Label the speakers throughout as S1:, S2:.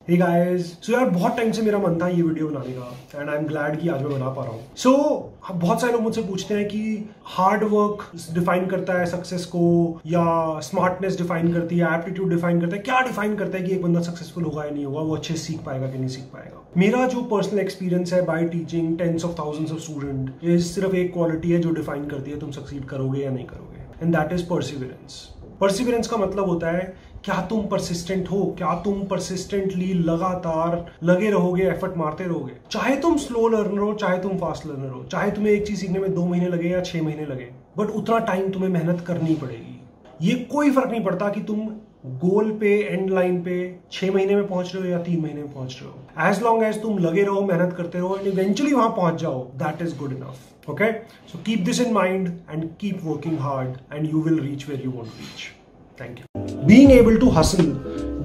S1: Hey guys, सो यार बहुत time से मेरा मन था ये वीडियो बनाने का एंड आई एम ग्लैड कि आज मैं बना पा रहा हूँ। सो बहुत सारे लोग मुझसे पूछते हैं कि हार्ड वर्क डिफाइन करता है सक्सेस को या स्मार्टनेस डिफाइन करती है, एप्टीट्यूड डिफाइन करता है, क्या डिफाइन करता है कि एक बंदा सक्सेसफुल होगा या नहीं होगा, वो अच्छे सीख पाएगा कि नहीं सीख पाएगा। मेरा जो पर्सनल एक्सपीरियंस है by teaching tens of thousands of student, ये सिर्फ एक क्वालिटी है जो डिफाइन करती है तुम सक्सीड करोगे या नहीं करोगे, and that is Perseverance. Perseverance का मतलब होता है क्या तुम परसिस्टेंट हो, क्या तुम परसिस्टेंटली लगातार लगे रहोगे, एफर्ट मारते रहोगे। चाहे तुम स्लो लर्नर हो, चाहे तुम फास्ट लर्नर हो, चाहे तुम्हें एक चीज सीखने में 2 महीने लगे या 6 महीने लगे, बट उतना टाइम तुम्हें मेहनत करनी पड़ेगी। ये कोई फर्क नहीं पड़ता कि तुम गोल पे, एंड लाइन पे 6 महीने में पहुंच रहे हो या 3 महीने में पहुंच रहे हो। एज लॉन्ग एज तुम लगे रहो, मेहनत करते रहो एंड इवेंचुअली वहां पहुंच जाओ, that is good enough. Okay, so keep this in mind and keep working hard and you will reach where you want to reach. Thank you. Being able to hustle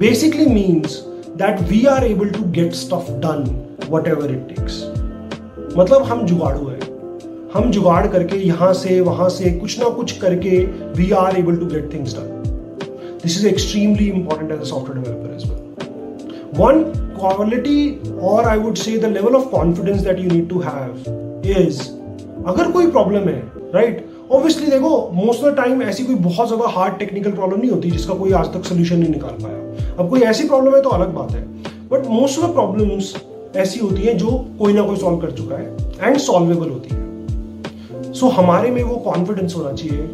S1: basically means that we are able to get stuff done, whatever it takes. मतलब हम जुगाड़ू हैं, हम जुगाड़ करके यहाँ से वहाँ से कुछ ना कुछ करके we are able to get things done. This is extremely important as a software developer as well. One quality, or I would say the level of confidence that you need to have is, अगर कोई problem है, right? Obviously देखो, most of the time ऐसी कोई बहुत ज्यादा hard technical problem नहीं होती जिसका कोई आज तक सोल्यूशन नहीं निकाल पाया। अब कोई ऐसी प्रॉब्लम है तो अलग बात है, but most of the problems ऐसी होती हैं जो कोई ना कोई सॉल्व कर चुका है एंड सॉल्वेबल होती है। सो हमारे में वो कॉन्फिडेंस होना चाहिए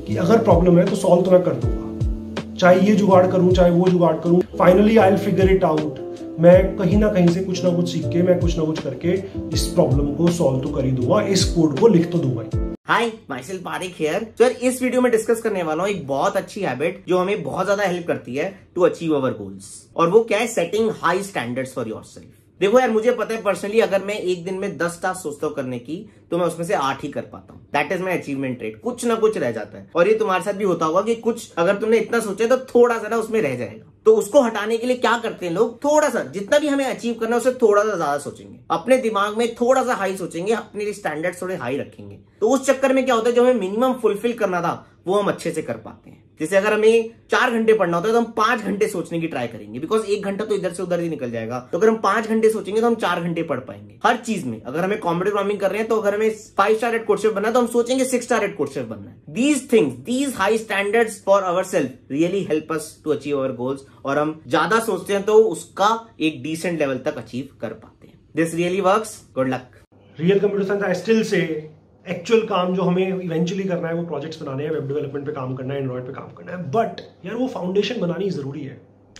S1: कि अगर प्रॉब्लम है तो सॉल्व तो मैं कर दूंगा, चाहे ये जुगाड़ करूं चाहे वो जुगाड़ करूं, finally I will figure it out. मैं कहीं ना कहीं से कुछ ना कुछ सीख के, मैं कुछ ना कुछ करके इस प्रॉब्लम को सॉल्व तो कर ही दूंगा, इस कोड को लिख तो दूंगा।
S2: हाय, माइसेल्फ पारिक हियर। तो यार इस वीडियो में डिस्कस करने वाला हूँ एक बहुत अच्छी हैबिट जो हमें बहुत ज्यादा हेल्प करती है टू अचीव अवर गोल्स, और वो क्या है? Setting high standards for yourself. देखो यार, मुझे पता है पर्सनली अगर मैं एक दिन में 10 टास्क सोचता हूँ करने की, तो मैं उसमें से 8 ही कर पाता हूँ। That is my achievement rate. कुछ ना कुछ रह जाता है, और ये तुम्हारे साथ भी होता होगा कि कुछ अगर तुमने इतना सोचा है तो थोड़ा सा ना उसमें रह जाएगा। तो उसको हटाने के लिए क्या करते हैं लोग? थोड़ा सा, जितना भी हमें अचीव करना है उससे थोड़ा सा ज्यादा सोचेंगे, अपने दिमाग में थोड़ा सा हाई सोचेंगे, अपने लिए स्टैंडर्ड थोड़े हाई रखेंगे। तो उस चक्कर में क्या होता है, जो हमें मिनिमम फुलफिल करना था वो हम अच्छे से कर पाते हैं। जैसे अगर हमें 4 घंटे पढ़ना होता है तो हम 5 घंटे सोचने की ट्राई करेंगे, बिकॉज 1 घंटा तो इधर से उधर ही निकल जाएगा। तो अगर हम 5 घंटे सोचेंगे तो हम 4 घंटे पढ़ पाएंगे हर चीज में। अगर हमें कॉम्पिटिटिव प्रोग्रामिंग कर रहे हैं तो अगर हमें 5 स्टार एट कोड शेफ बनना है तो हम सोचेंगे 6 स्टार एट कोड शेफ बनना है। These things, these high standards for ourselves really help us to achieve our goals, और हम ज्यादा सोचते हैं तो उसका एक डिसेंट लेवल तक अचीव कर पाते हैं। This really works. Good luck.
S1: Real computer science I still say actual काम जो हमें इवेंचुअली करना है वो प्रोजेक्ट्स बनाने हैं, वेब डेवलपमेंट पे काम करना है, एंड्रॉइड पे काम करना है, बट यार वो फाउंडेशन बनानी जरूरी है।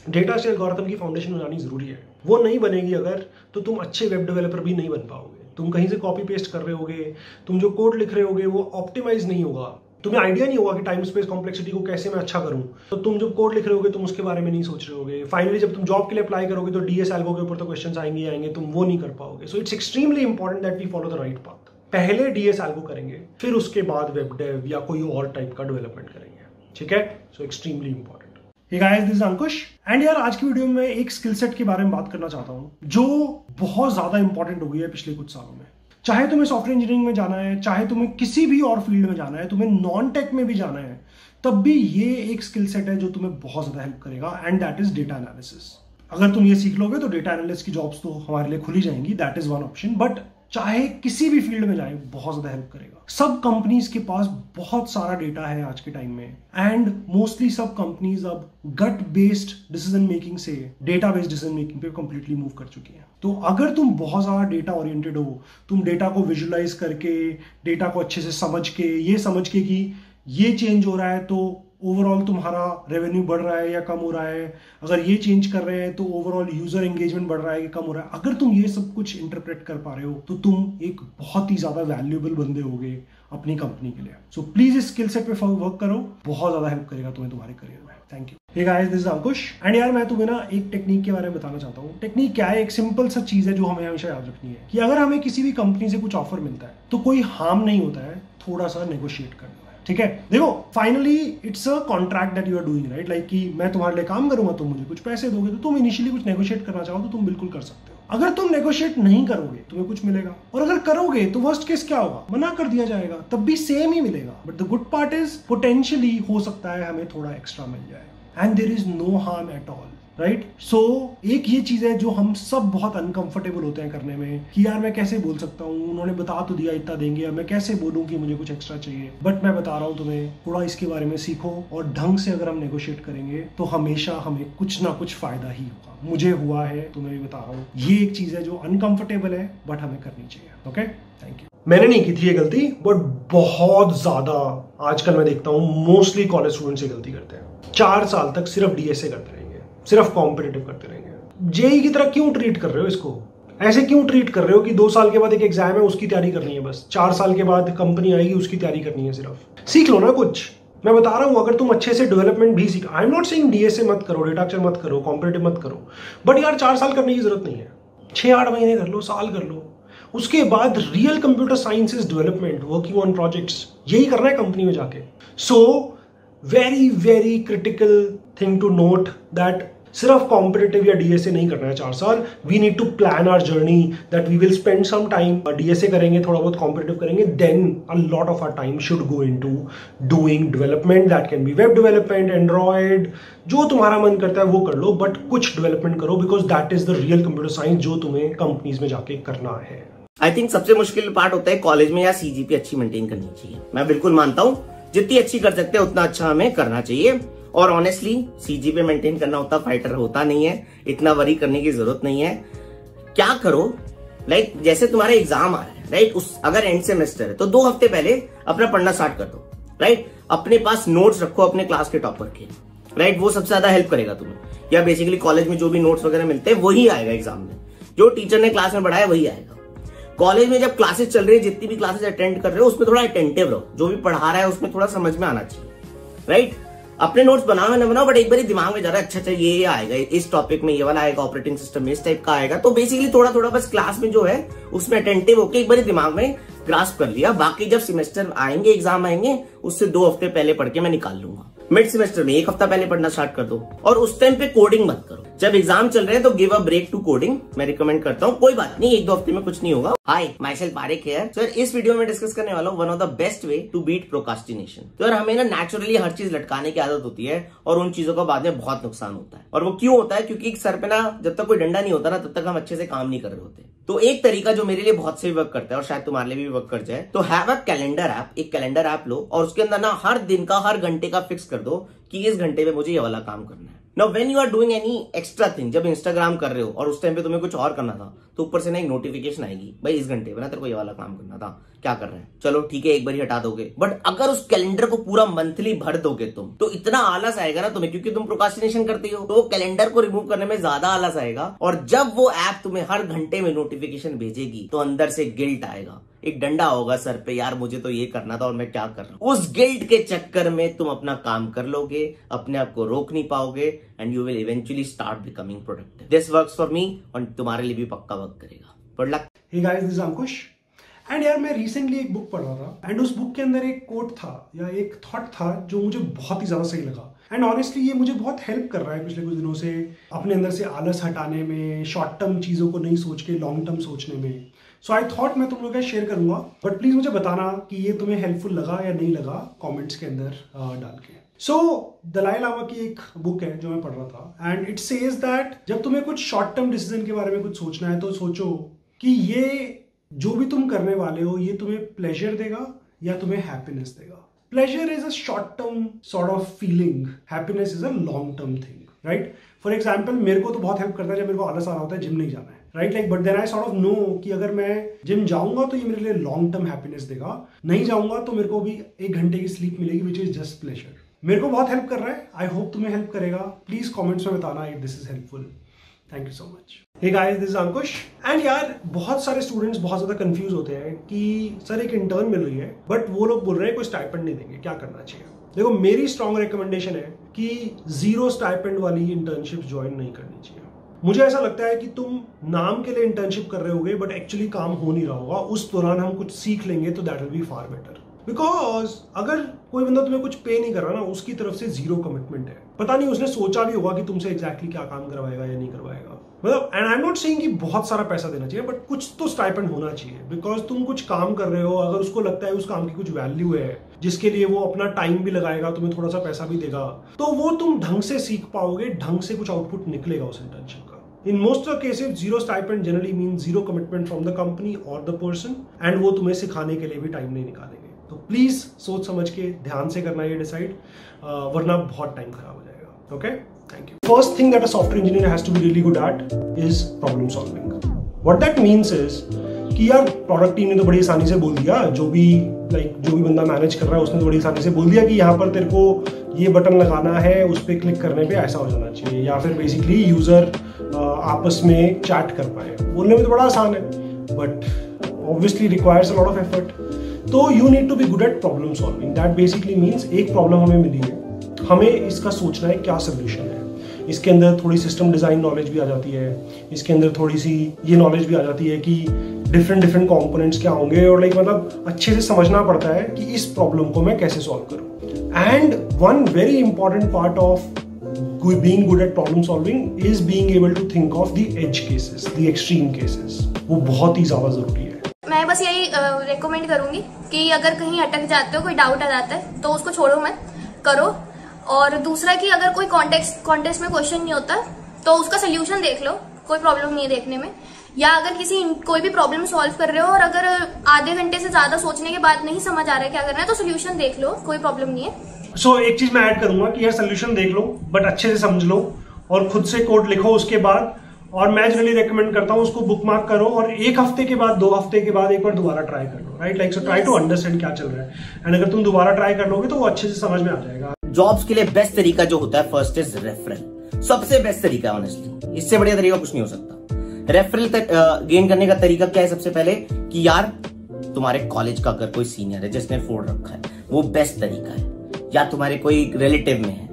S1: डेटा से एल्गोरिथम की फाउंडेशन बनानी जरूरी है। वो नहीं बनेगी अगर, तो तुम अच्छे वेब डेवलपर भी नहीं बन पाओगे। तुम कहीं से कॉपी पेस्ट कर रहे होगे, तुम जो कोड लिख रहे होगे वो ऑप्टिमाइज नहीं होगा, तुम्हें आइडिया नहीं होगा कि टाइम स्पेस कॉम्प्लेक्सिटी को कैसे मैं अच्छा करूं। तो तुम जो कोड लिख रहे होगे तुम उसके बारे में नहीं सोच रहे होगे। फाइनली जब तुम जॉब के लिए अप्लाई करोगे तो डीएस एल्गो के ऊपर तो क्वेश्चंस आएंगे, तुम वो नहीं कर पाओगे। So it's extremely important that we follow the right path. पहले डीएस एल्गो करेंगे, फिर उसके बाद वेब डेव या कोई और टाइप का डेवलपमेंट करेंगे, ठीक है? So extremely important. Hey guys, this is Ankush, and यार आज की वीडियो में एक स्किल सेट के बारे में बात करना चाहता हूं जो बहुत ज्यादा इंपॉर्टेंट हो गई है पिछले कुछ सालों में। चाहे तुम्हें सॉफ्टवेयर इंजीनियरिंग में जाना है, चाहे तुम्हें किसी भी और फील्ड में जाना है, तुम्हें नॉन टेक में भी जाना है, तब भी ये एक स्किल सेट है जो तुम्हें बहुत ज्यादा हेल्प करेगा, and that is data analysis. अगर तुम ये सीख लोगे तो डेटा एनालिस्ट की जॉब्स तो हमारे लिए खुली जाएंगी, that is one option. But चाहे किसी भी फील्ड में जाए, बहुत ज्यादा हेल्प करेगा। सब कंपनीज के पास बहुत सारा डेटा है आज के टाइम में, एंड मोस्टली सब कंपनीज अब गट बेस्ड डिसीजन मेकिंग से डेटा बेस्ड डिसीजन मेकिंग पे कंप्लीटली मूव कर चुकी हैं। तो अगर तुम बहुत ज्यादा डेटा ओरिएंटेड हो, तुम डेटा को विजुअलाइज करके, डेटा को अच्छे से समझ के, ये समझ के कि ये चेंज हो रहा है तो ओवरऑल तुम्हारा रेवेन्यू बढ़ रहा है या कम हो रहा है, अगर ये चेंज कर रहे हैं तो ओवरऑल यूजर एंगेजमेंट बढ़ रहा है कि कम हो रहा है, अगर तुम ये सब कुछ इंटरप्रेट कर पा रहे हो तो तुम एक बहुत ही ज्यादा वैल्यूएबल बंदे होगे अपनी कंपनी के लिए। सो प्लीज इस स्किल सेट पे वर्क करो, बहुत ज्यादा हेल्प करेगा तुम्हें तुम्हारे करियर में। Thank you. Hey guys, this is Ankush, and यार मैं तुम्हें ना एक टेक्निक के बारे में बताना चाहता हूँ। टेक्निक क्या है? एक सिंपल सा चीज है जो हमें हमेशा याद रखनी है कि अगर हमें किसी भी कंपनी से कुछ ऑफर मिलता है तो कोई हार्म नहीं होता है थोड़ा सा नेगोशिएट करना। ठीक है, देखो finally it's a contract that you are doing, right? Like कि मैं तुम्हारे लिए काम करूंगा, तुम मुझे कुछ पैसे दोगे, तो तुम इनिशियली कुछ नेगोशिएट करना चाहो तो तुम बिल्कुल कर सकते हो। अगर तुम नेगोशिएट नहीं करोगे तुम्हें कुछ मिलेगा, और अगर करोगे तो वर्स्ट केस क्या होगा? मना कर दिया जाएगा, तब भी सेम ही मिलेगा। But the good part is potentially हो सकता है हमें थोड़ा एक्स्ट्रा मिल जाए, and there is no harm at all. Right. So एक ये चीज है जो हम सब बहुत अनकंफर्टेबल होते हैं करने में कि यार मैं कैसे बोल सकता हूँ, उन्होंने बता तो दिया इतना देंगे, अब मैं कैसे बोलूँ कि मुझे कुछ एक्स्ट्रा चाहिए। बट मैं बता रहा हूँ तुम्हें, थोड़ा इसके बारे में सीखो और ढंग से अगर हम नेगोशिएट करेंगे तो हमेशा हमें कुछ ना कुछ फायदा ही होगा। मुझे हुआ है, तुम्हें भी बता रहा हूँ। ये एक चीज है जो अनकंफर्टेबल है बट हमें करनी चाहिए। Okay, thank you. मैंने नहीं की थी ये गलती, बट बहुत ज्यादा आजकल मैं देखता हूँ मोस्टली कॉलेज स्टूडेंट्स ये गलती करते हैं। 4 साल तक सिर्फ डीएसए करते रहेंगे, सिर्फ कॉम्पिटिटिव करते रहेंगे। जेई की तरह क्यों ट्रीट कर रहे हो इसको? ऐसे क्यों ट्रीट कर रहे हो कि 2 साल के बाद एक एग्जाम है उसकी तैयारी करनी है बस, 4 साल के बाद कंपनी आएगी उसकी तैयारी करनी है। सिर्फ सीख लो ना कुछ। मैं बता रहा हूं, अगर तुम अच्छे से डेवलपमेंट भी सीख, I am not saying DSA मत करो, डेटास्ट्रक्चर मत करो, कॉम्पिटिटिव मत करो, बट यार 4 साल करने की जरूरत नहीं है। 6-8 महीने कर लो, साल कर लो। उसके बाद real computer sciences development, working on projects, यही करना है कंपनी में जाके। So very very critical thing to note that सिर्फ कॉम्पिटिटिव या डीएसए नहीं करना है 4 साल। We need to plan our journey that we will spend some time DSA करेंगे, थोड़ा बहुत कॉम्पिटिटिव करेंगे, then a lot of our time should go into doing development. That can be web development, Android, जो तुम्हारा मन करता है वो कर लो, बट कुछ डेवलपमेंट करो, because that is the real computer science जो तुम्हें कंपनीज में जाके करना है।
S2: आई थिंक सबसे मुश्किल पार्ट होता है कॉलेज में या सीजीपी अच्छी मेंटेन करनी चाहिए। मैं बिल्कुल मानता हूँ, जितनी अच्छी कर सकते हैं उतना अच्छा हमें करना चाहिए। और ऑनेस्टली सीजीपी मेंटेन करना उतना फाइटर होता नहीं है, इतना वरी करने की जरूरत नहीं है। क्या करो, लाइक जैसे तुम्हारे एग्जाम आ रहे हैं, राइट, उस अगर एंड सेमेस्टर है तो 2 हफ्ते पहले अपना पढ़ना स्टार्ट कर दो, राइट। अपने पास नोट्स रखो अपने क्लास के टॉपर के, राइट, वो सबसे ज्यादा हेल्प करेगा तुम्हें। या बेसिकली कॉलेज में जो भी नोट्स वगैरह मिलते हैं वही आएगा एग्जाम में, जो टीचर ने क्लास में पढ़ाया वही आएगा। कॉलेज में जब क्लासेस चल रही है, जितनी भी क्लासेस अटेंड कर रहे हो उसमें थोड़ा अटेंटिव रहो, जो भी पढ़ा रहा है उसमें थोड़ा समझ में आना चाहिए, राइट। अपने नोट्स बनाओ ना बनाओ, बट एक बार दिमाग में जा रहा है अच्छा ये आएगा, इस टॉपिक में ये वाला आएगा, ऑपरेटिंग सिस्टम में इस टाइप का आएगा, तो बेसिकली थोड़ा थोड़ा बस क्लास में जो है उसमें अटेंटिव होकर एक बार दिमाग में ग्रास्प कर लिया। बाकी जब सेमेस्टर आएंगे, एग्जाम आएंगे, उससे 2 हफ्ते पहले पढ़ के मैं निकाल लूंगा। मिड सेमेस्टर में 1 हफ्ता पहले पढ़ना स्टार्ट कर दो, और उस टाइम पे कोडिंग मत करो। जब एग्जाम चल रहे हैं तो give a break to coding, मैं रिकमेंड करता हूँ। कोई बात नहीं, 1-2 हफ्ते में कुछ नहीं होगा। Hi, myself Parekh here. Sir, इस वीडियो में डिस्कस करने वाला हूँ one of the best way to beat procrastination. तो यार हमें ना नेचुरली हर चीज लटकाने की आदत होती है और उन चीजों का बाद में बहुत नुकसान होता है। और वो क्यों होता है? क्योंकि सर पे ना जब तक कोई डंडा नहीं होता ना तब तक हम अच्छे से काम नहीं कर रहे होते। तो एक तरीका जो मेरे लिए बहुत सही वर्क करता है और शायद तुम्हारे लिए भी वर्क कर जाए, तो हैव अ कैलेंडर ऐप। एक कैलेंडर ऐप लो और उसके अंदर ना हर दिन का, हर घंटे का फिक्स कर दो कि इस घंटे में मुझे ये वाला काम करना है। Now when you are doing any extra thing, जब इंस्टाग्राम कर रहे हो और उस टाइम पे तुम्हें कुछ और करना था, तो ऊपर से ना एक नोटिफिकेशन आएगी, भाई इस घंटे पे ना तेरे को ये वाला काम करना था, क्या कर रहे हैं? चलो ठीक है, एक बार ही हटा दोगे। बट अगर उस कैलेंडर को पूरा मंथली भर दोगे तुम, तो इतना आलस आएगा ना तुम्हें, क्योंकि तुम प्रोक्रास्टिनेशन करते हो, तो कैलेंडर को रिमूव करने में ज्यादा आलस आएगा। और जब वो ऐप तुम्हें हर घंटे में नोटिफिकेशन भेजेगी तो अंदर से गिल्ट आएगा, एक डंडा होगा सर पे, यार मुझे तो ये करना था और मैं क्या कर रहा हूं। उस गिल्ट के चक्कर में तुम अपना काम कर लोगे, अपने आप को रोक नहीं पाओगे, and you will eventually start becoming productive. This works for me, और तुम्हारे लिए भी पक्का वर्क करेगा। Good luck.
S1: Hey guys, this is Ankush. And यार मैं रिसेंटली एक बुक पढ़ रहा था, एंड उस बुक के अंदर एक कोट था या एक थॉट था जो मुझे बहुत ही ज्यादा सही लगा। एंड ऑनेस्टली ये मुझे बहुत हेल्प कर रहा है पिछले कुछ दिनों से, अपने अंदर से आलस हटाने में, शॉर्ट टर्म चीजों को नहीं सोच के लॉन्ग टर्म सोचने में। सो आई थॉट मैं तुम लोग का शेयर करूंगा, बट प्लीज मुझे बताना कि ये तुम्हें हेल्पफुल लगा या नहीं लगा, कमेंट्स के अंदर डाल के। सो दलाई लामा की एक बुक है जो मैं पढ़ रहा था, एंड इट सेज दैट जब तुम्हें कुछ शॉर्ट टर्म डिसीजन के बारे में कुछ सोचना है तो सोचो कि ये जो भी तुम करने वाले हो ये तुम्हें प्लेजर देगा या तुम्हें हैप्पीनेस देगा। Pleasure is a short term sort of feeling, happiness is a long term thing, right. For example मेरे को तो बहुत हेल्प करता है जब मेरे को आलस आ रहा होता है जिम नहीं जाना है, right, like, but then I sort of know कि अगर मैं जिम जाऊंगा तो ये मेरे लिए लॉन्ग टर्म हैप्पीनेस देगा, नहीं जाऊंगा तो मेरे को भी 1 घंटे की स्लीप मिलेगी, विच इज जस्ट प्लेजर। मेरे को बहुत हेल्प कर रहा है, आई होप तुम्हें हेल्प करेगा। प्लीज कमेंट्स में बताना if this is helpful. Thank you so much. Hey guys, this is Ankush. And यार बहुत सारे स्टूडेंट्स बहुत ज्यादा कंफ्यूज होते हैं कि सर एक इंटर्न मिल रही है, बट वो लोग बोल रहे हैं कोई स्टाइपेंड नहीं देंगे, क्या करना चाहिए? देखो, मेरी स्ट्रॉन्ग रिकमेंडेशन है कि 0 स्टाइपेंड वाली इंटर्नशिप ज्वाइन नहीं करनी चाहिए। मुझे ऐसा लगता है कि तुम नाम के लिए इंटर्नशिप कर रहे होगे बट एक्चुअली काम हो नहीं रहा होगा, उस दौरान हम कुछ सीख लेंगे तो that will be far better. Because अगर कोई बंदा तुम्हें कुछ पे नहीं कर रहा ना, उसकी तरफ से 0 कमिटमेंट है। पता नहीं उसने सोचा भी होगा कि तुमसे एग्जैक्टली क्या काम करवाएगा या नहीं करवाएगा। मतलब and I am not saying कि बहुत सारा पैसा देना चाहिए, बट कुछ तो स्टाइपेंड होना चाहिए, बिकॉज तुम कुछ काम कर रहे हो, अगर उसको लगता है उस काम की कुछ वैल्यू है जिसके लिए वो अपना टाइम भी लगाएगा, तुम्हें थोड़ा सा पैसा भी देगा, तो वो तुम ढंग से सीख पाओगे, ढंग से कुछ आउटपुट निकलेगा उस इंटर्नशिप का। In most of the cases, zero stipend generally means zero commitment from the company or the person, and वो तुम्हें सिखाने के लिए भी टाइम नहीं निकालेंगे। तो प्लीज सोच समझ के ध्यान से करना ये डिसाइड, वरना बहुत टाइम खराब हो जाएगा। Okay, thank you. First thing that a software engineer has to be really good at is problem solving. What that means is कि यार प्रोडक्ट टीम ने तो बड़ी आसानी से बोल दिया, जो भी बंदा मैनेज कर रहा है उसने तो बड़ी आसानी से बोल दिया कि यहाँ पर तेरे को ये बटन लगाना है, उस पर क्लिक करने पे ऐसा हो जाना चाहिए, या फिर बेसिकली यूजर आपस में चैट कर पाए। बोलने में तो बड़ा आसान है, but obviously requires a lot of effort. तो you need to be good at problem solving. That basically means एक प्रॉब्लम हमें मिली है, हमें इसका सोचना है क्या सोल्यूशन है। इसके अंदर थोड़ी सिस्टम डिजाइन नॉलेज भी आ जाती है, इसके अंदर थोड़ी सी ये नॉलेज भी आ जाती है कि डिफरेंट कंपोनेंट्स क्या होंगे, और मतलब अच्छे से समझना पड़ता है कि इस प्रॉब्लम को मैं कैसे सॉल्व करूं। And one very important part of being good at problem solving is being able to think of the edge cases, the extreme cases. वो बहुत ही ज्यादा जरूरी है।
S3: मैं बस यही रेकमेंड करूंगी कि अगर कहीं अटक जाते हो, कोई डाउट आ जाता है, तो उसको छोड़ो मत, करो। और दूसरा कि अगर कोई कॉन्टेस्ट में क्वेश्चन नहीं होता तो उसका सोल्यूशन देख लो, कोई प्रॉब्लम नहीं है देखने में। या अगर कोई भी प्रॉब्लम सॉल्व कर रहे हो और अगर आधे घंटे से ज्यादा सोचने के बाद नहीं समझ आ रहा है क्या करना है, तो सोल्यूशन देख लो, कोई प्रॉब्लम नहीं है।
S1: एक चीज मैं ऐड करूंगा कि यार सोल्यूशन देख लो, बट अच्छे से समझ लो और खुद से कोड लिखो उसके बाद। और मैं जनरली रेकमेंड करता हूँ उसको बुक मार्क करो और 1 हफ्ते के बाद, 2 हफ्ते के बाद एक बार दोबारा ट्राई कर लो, right? Like so try to understand क्या चल रहा है, एंड अगर तुम दोबारा ट्राई कर लोगे तो वो अच्छे से समझ में आ जाएगा।
S2: जॉब्स के लिए बेस्ट तरीका जो होता है, फर्स्ट इज रेफरल। सबसे बेस्ट तरीका ऑनेस्टली, इससे बढ़िया तरीका कुछ नहीं हो सकता। रेफरल गेन करने का तरीका क्या है? सबसे पहले कि यार तुम्हारे कॉलेज का अगर कोई सीनियर है जिसने फोड़ रखा है, वो बेस्ट तरीका है। या तुम्हारे कोई रिलेटिव में है,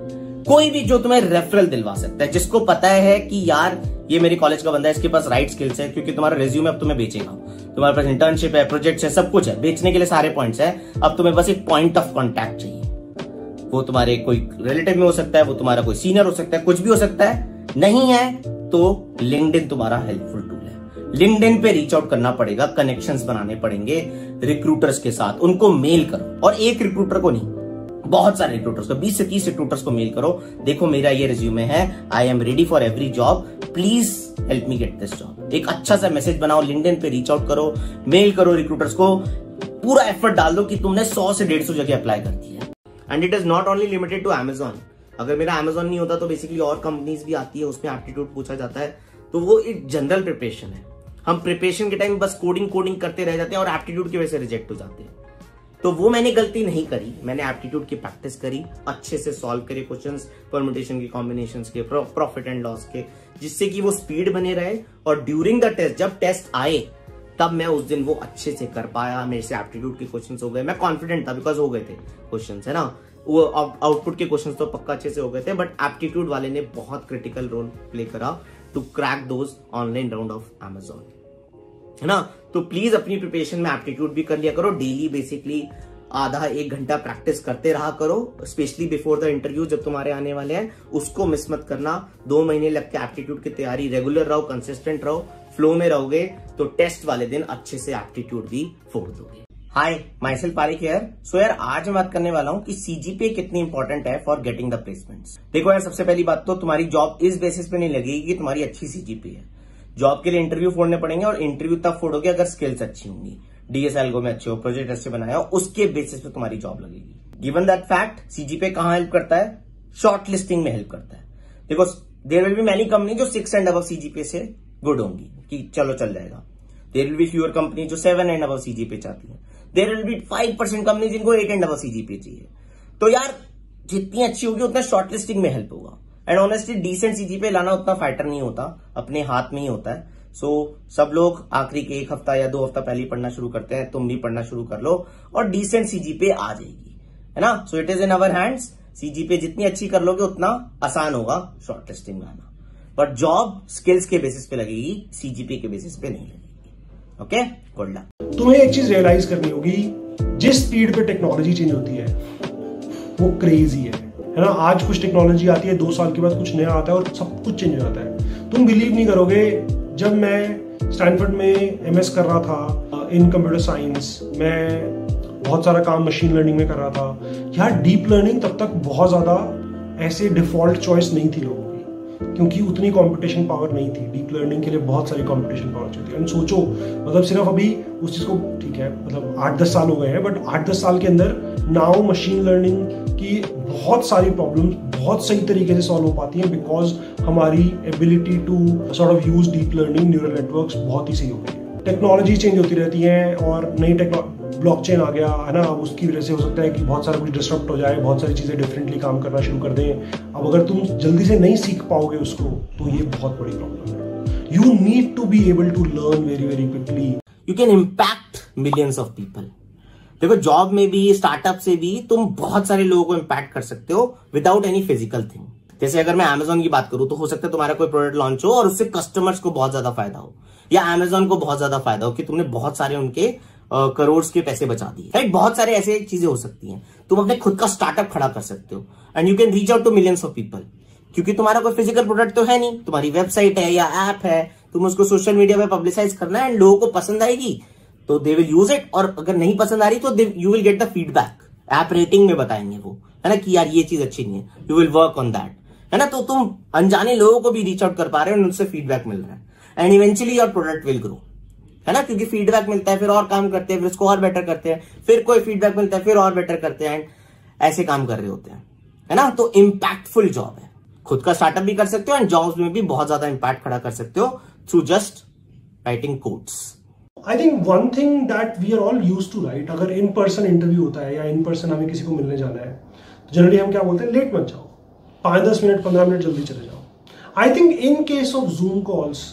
S2: कोई भी जो तुम्हें रेफरल दिलवा सकता है, जिसको पता है कि यार ये मेरे कॉलेज का बंदा है, इसके पास राइट स्किल्स है, क्योंकि तुम्हारा रिज्यूमे अब तुम्हें बेचेगा, तुम्हारे पास इंटर्नशिप है, प्रोजेक्ट्स है, सब कुछ है, बेचने के लिए सारे पॉइंट्स है। अब तुम्हें बस एक पॉइंट ऑफ कॉन्टैक्ट चाहिए। वो तुम्हारे कोई रिलेटिव में हो सकता है, वो तुम्हारा कोई सीनियर हो सकता है, कुछ भी हो सकता है। नहीं है तो लिंक्डइन तुम्हारा हेल्पफुल टूल है। लिंक्डइन पे रीच आउट करना पड़ेगा, कनेक्शंस बनाने पड़ेंगे रिक्रूटर्स के साथ, उनको मेल करो। और एक रिक्रूटर को नहीं, बहुत सारे रिक्रूटर्स को, 20 से 30 रिक्रूटर्स को मेल करो, देखो मेरा ये रिज्यूमे है, I am ready for every job, please help me get this job. एक अच्छा सा मैसेज बनाओ, लिंक्डइन पे रीच आउट करो, मेल करो रिक्रूटर्स को, पूरा एफर्ट डाल दो कि तुमने 100 से 150 जगह अप्लाई कर दी है। And it is not only limited to Amazon। अगर मेरा Amazon नहीं होता तो बेसिकली और कंपनीज भी आती है, उसमें एप्टीट्यूड पूछा जाता है, तो वो एक जनरल प्रिपरेशन है। हम प्रिपरेशन के टाइम बस कोडिंग करते रह जाते हैं और एप्टीट्यूड की वजह से रिजेक्ट हो जाते हैं। तो वो मैंने गलती नहीं करी, मैंने एप्टीट्यूड की प्रैक्टिस करी, अच्छे से सॉल्व करे क्वेश्चंस, परम्यूटेशन के, कॉम्बिनेशंस के, प्रॉफिट एंड लॉस के, जिससे कि वो स्पीड बने रहे। और ड्यूरिंग द टेस्ट, जब टेस्ट आए, तब मैं उस दिन वो अच्छे से कर पाया। मेरे से एप्टीट्यूड के क्वेश्चंस हो गए, मैं कॉन्फिडेंट था बिकॉज हो गए थे क्वेश्चंस, है ना। वो आउटपुट के क्वेश्चंस तो पक्का अच्छे से हो गए थे, बट एप्टीट्यूड वाले ने बहुत क्रिटिकल रोल प्ले करा to crack those online round of Amazon, है ना। तो प्लीज अपनी प्रिपरेशन में एप्टीट्यूड भी कर लिया करो। डेली बेसिकली आधा 1 घंटा प्रैक्टिस करते रहा करो, स्पेशली बिफोर द इंटरव्यू जब तुम्हारे आने वाले हैं, उसको मिस मत करना। 2 महीने लग के एप्टीट्यूड की तैयारी, रेगुलर रहो, कंसिस्टेंट रहो, फ्लो में रहोगे तो टेस्ट वाले दिन अच्छे से एप्टीट्यूड भी फोड़ दोगे। हाय, myself Parik here. So यार आज मैं बात करने वाला हूँ कि सीजीपीए कितनी इंपॉर्टेंट है फॉर गेटिंग द प्लेसमेंट्स। देखो यार, सबसे पहली बात तो तुम्हारी जॉब इस बेसिस पे नहीं लगेगी कि तुम्हारी अच्छी सीजीपीए है। जॉब के लिए इंटरव्यू फोड़ने पड़ेंगे, और इंटरव्यू तब फोड़ोगे अगर स्किल्स अच्छी होंगी, डीएस एल्गो में अच्छे हो, प्रोजेक्ट अच्छे बनाया हो, उसके बेसिस पे तुम्हारी जॉब लगेगी। गिवन दैट फैक्ट, सीजीपीए कहां हेल्प करता है? शॉर्ट लिस्टिंग में हेल्प करता है। देखो, there will be many company जो 6 एंड अबव सीजीपीए से गुड होंगी कि चलो चल जाएगा। There will be fewer company जो 7 एंड अबव सीजीपीए चाहती है। देयर विल बी 5% कंपनी जिनको 8 एंड अबव सीजीपीए चाहिए। तो यार जितनी अच्छी होगी उतना शॉर्ट लिस्टिंग में हेल्प होगा। एंड ऑनेस्टली डिसेंट सीजीपीए लाना उतना फाइटर नहीं होता, अपने हाथ में ही होता है। सो सब लोग आखिरी के 1 हफ्ता या 2 हफ्ता पहले ही पढ़ना शुरू करते हैं, तुम भी पढ़ना शुरू कर लो और डिसेंट सीजीपीए आ जाएगी, है ना। So it is in our hands. CGPA जितनी अच्छी कर लोगे उतना आसान होगा शॉर्ट लिस्टिंग में आना, बट जॉब स्किल्स के बेसिस पे लगेगी, सीजीपीए के बेसिस पे नहीं लगेगी। Okay, good luck.
S1: तुम्हें एक चीज रियलाइज करनी होगी, जिस स्पीड पे टेक्नोलॉजी चेंज होती है वो क्रेजी है ना। आज कुछ टेक्नोलॉजी आती है, 2 साल के बाद कुछ नया आता है और सब कुछ चेंज हो जाता है। तुम बिलीव नहीं करोगे, जब मैं स्टैनफोर्ड में MS कर रहा था इन कंप्यूटर साइंस, मैं बहुत सारा काम मशीन लर्निंग में कर रहा था। यार डीप लर्निंग तब तक बहुत ज़्यादा ऐसे डिफॉल्ट चॉइस नहीं थी लोगों की, क्योंकि उतनी कंपटीशन पावर नहीं थी। डीप लर्निंग के लिए बहुत सारी कंपटीशन पावर चाहिए थी। एंड सोचो, मतलब सिर्फ अभी उस चीज़ को, ठीक है मतलब 8-10 साल हो गए हैं, बट 8-10 साल के अंदर नाउ मशीन लर्निंग की बहुत सारी प्रॉब्लम्स बहुत सही तरीके से सॉल्व हो पाती हैं, बिकॉज हमारी ability to sort of use deep learning, neural networks बहुत ही सही हो गई है। टेक्नोलॉजी चेंज होती रहती है और नई ब्लॉकचेन आ गया है ना, अब उसकी वजह से हो सकता है कि बहुत सारा कुछ डिस्टर्ब हो जाए, बहुत सारी चीज़ें डिफरेंटली काम करना शुरू कर दें। अब अगर तुम जल्दी से नहीं सीख पाओगे उसको, तो ये बहुत बड़ी प्रॉब्लम है। You need to be able to learn very very quickly.
S2: You can impact millions of people. देखो जॉब में भी, स्टार्टअप से भी तुम बहुत सारे लोगों को इम्पैक्ट कर सकते हो विदाउट एनी फिजिकल थिंग। जैसे अगर मैं Amazon की बात करूं, तो हो सकता है तुम्हारा कोई प्रोडक्ट लॉन्च हो और उससे कस्टमर्स को बहुत ज्यादा फायदा हो, या Amazon को बहुत ज्यादा फायदा हो कि तुमने बहुत सारे उनके करोड़ के पैसे बचा दिए, राइट। बहुत सारे ऐसे चीजें हो सकती हैं। तुम अपने खुद का स्टार्टअप खड़ा कर सकते हो and you can reach out to millions of people, क्योंकि तुम्हारा कोई फिजिकल प्रोडक्ट तो है नहीं, तुम्हारी वेबसाइट है या ऐप है, तुम उसको सोशल मीडिया पे पब्लिसाइज करना है एंड लोगों को पसंद आएगी तो दे विल यूज इट, और अगर नहीं पसंद आ रही तो you will get the feedback. App rating में बताएंगे वो, है ना, कि यार ये चीज अच्छी नहीं है, you will work on that, है ना। तो तुम अनजाने लोगों को भी रीच आउट कर पा रहे हो, उनसे फीडबैक मिल रहा है and eventually your product will grow, है ना, क्योंकि फीडबैक मिलता है, फिर और काम करते हैं, फिर उसको और बेटर करते हैं, फिर कोई फीडबैक मिलता है, फिर और बेटर करते हैं, ऐसे काम कर रहे होते हैं, है ना। तो इम्पैक्टफुल जॉब है। खुद का स्टार्टअप भी कर सकते हो एंड जॉब्स में भी बहुत ज्यादा इम्पैक्ट खड़ा कर सकते हो through just writing codes.
S1: I think one thing that we are all used to, right, अगर इन पर्सन इंटरव्यू होता है या इन पर्सन हमें किसी को मिलने जाना है, तो जनरली हम क्या बोलते हैं, लेट मत जाओ, 5-10 मिनट 15 मिनट जल्दी चले जाओ। I think in case of Zoom calls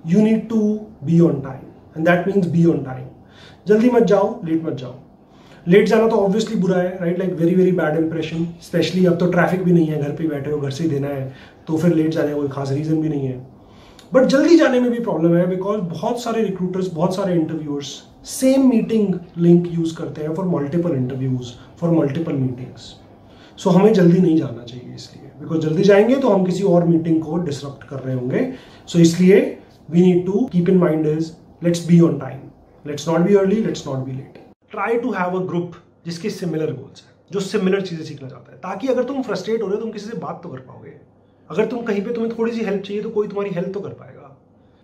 S1: you need to be on time, and that means be on time. जल्दी मत जाओ, लेट मत जाओ। लेट जाना तो ऑब्वियसली बुरा है, right, like very very bad impression. Specially अब तो ट्रैफिक भी नहीं है, घर पे बैठे हो, घर से ही देना है, तो फिर लेट जाने का कोई खास रीजन भी नहीं है। बट जल्दी जाने में भी प्रॉब्लम है, बिकॉज बहुत सारे रिक्रूटर्स, बहुत सारे interviewers same meeting link use करते हैं for multiple interviews, for multiple meetings. So हमें जल्दी नहीं जाना चाहिए, इसलिए बिकॉज जल्दी जाएंगे तो हम किसी और मीटिंग को डिसरप्ट कर रहे होंगे। सो इसलिए we need to keep in mind is let's be on time, let's not be early, let's not be late. Try to have a group जिसके सिमिलर गोल्स हैं, जो सिमिलर चीजें सीखना चाहता है, ताकि अगर तुम फ्रस्ट्रेट हो रहे हो तुम किसी से बात तो कर पाओगे। अगर तुम कहीं पे तुम्हें थोड़ी सी हेल्प चाहिए तो कोई तुम्हारी हेल्प तो कर पाएगा।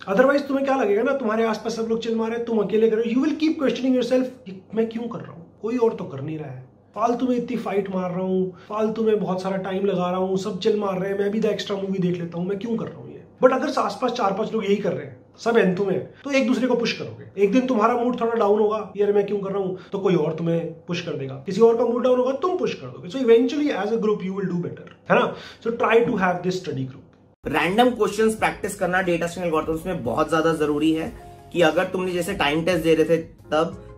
S1: अदरवाइज तुम्हें क्या लगेगा ना, तुम्हारे आसपास सब लोग चिल मारे, तुम अकेले कर रहे हो, you will keep questioning yourself, मैं क्यों कर रहा हूँ, कोई और तो कर नहीं रहा है, फालतू में इतनी फाइट मार रहा हूँ, फालतू में बहुत सारा टाइम लगा रहा हूँ, सब चिल मार रहे हैं, मैं भी द एक्स्ट्रा मूवी देख लेता हूँ, मैं क्यों कर रहा हूँ ये। बट अगर आसपास 4-5 लोग यही कर रहे हैं, सब एंथू में, तो एक दूसरे को पुश करोगे। एक दिन तुम्हारा मूड थोड़ा डाउन होगा, यार मैं क्यों कर रहा हूँ, तो कोई और तुम्हें पुश कर देगा, किसी और का मूड डाउन होगा, तुम पुश कर दोगे। So eventually as a group you will do better, है ना। So try to have this study group.
S2: Random questions practice करना डेटा स्ट्रक्चर एल्गोरिथम्स में बहुत ज्यादा जरूरी है, कि अगर तुमने जैसे टाइम टेस्ट दे रहे थे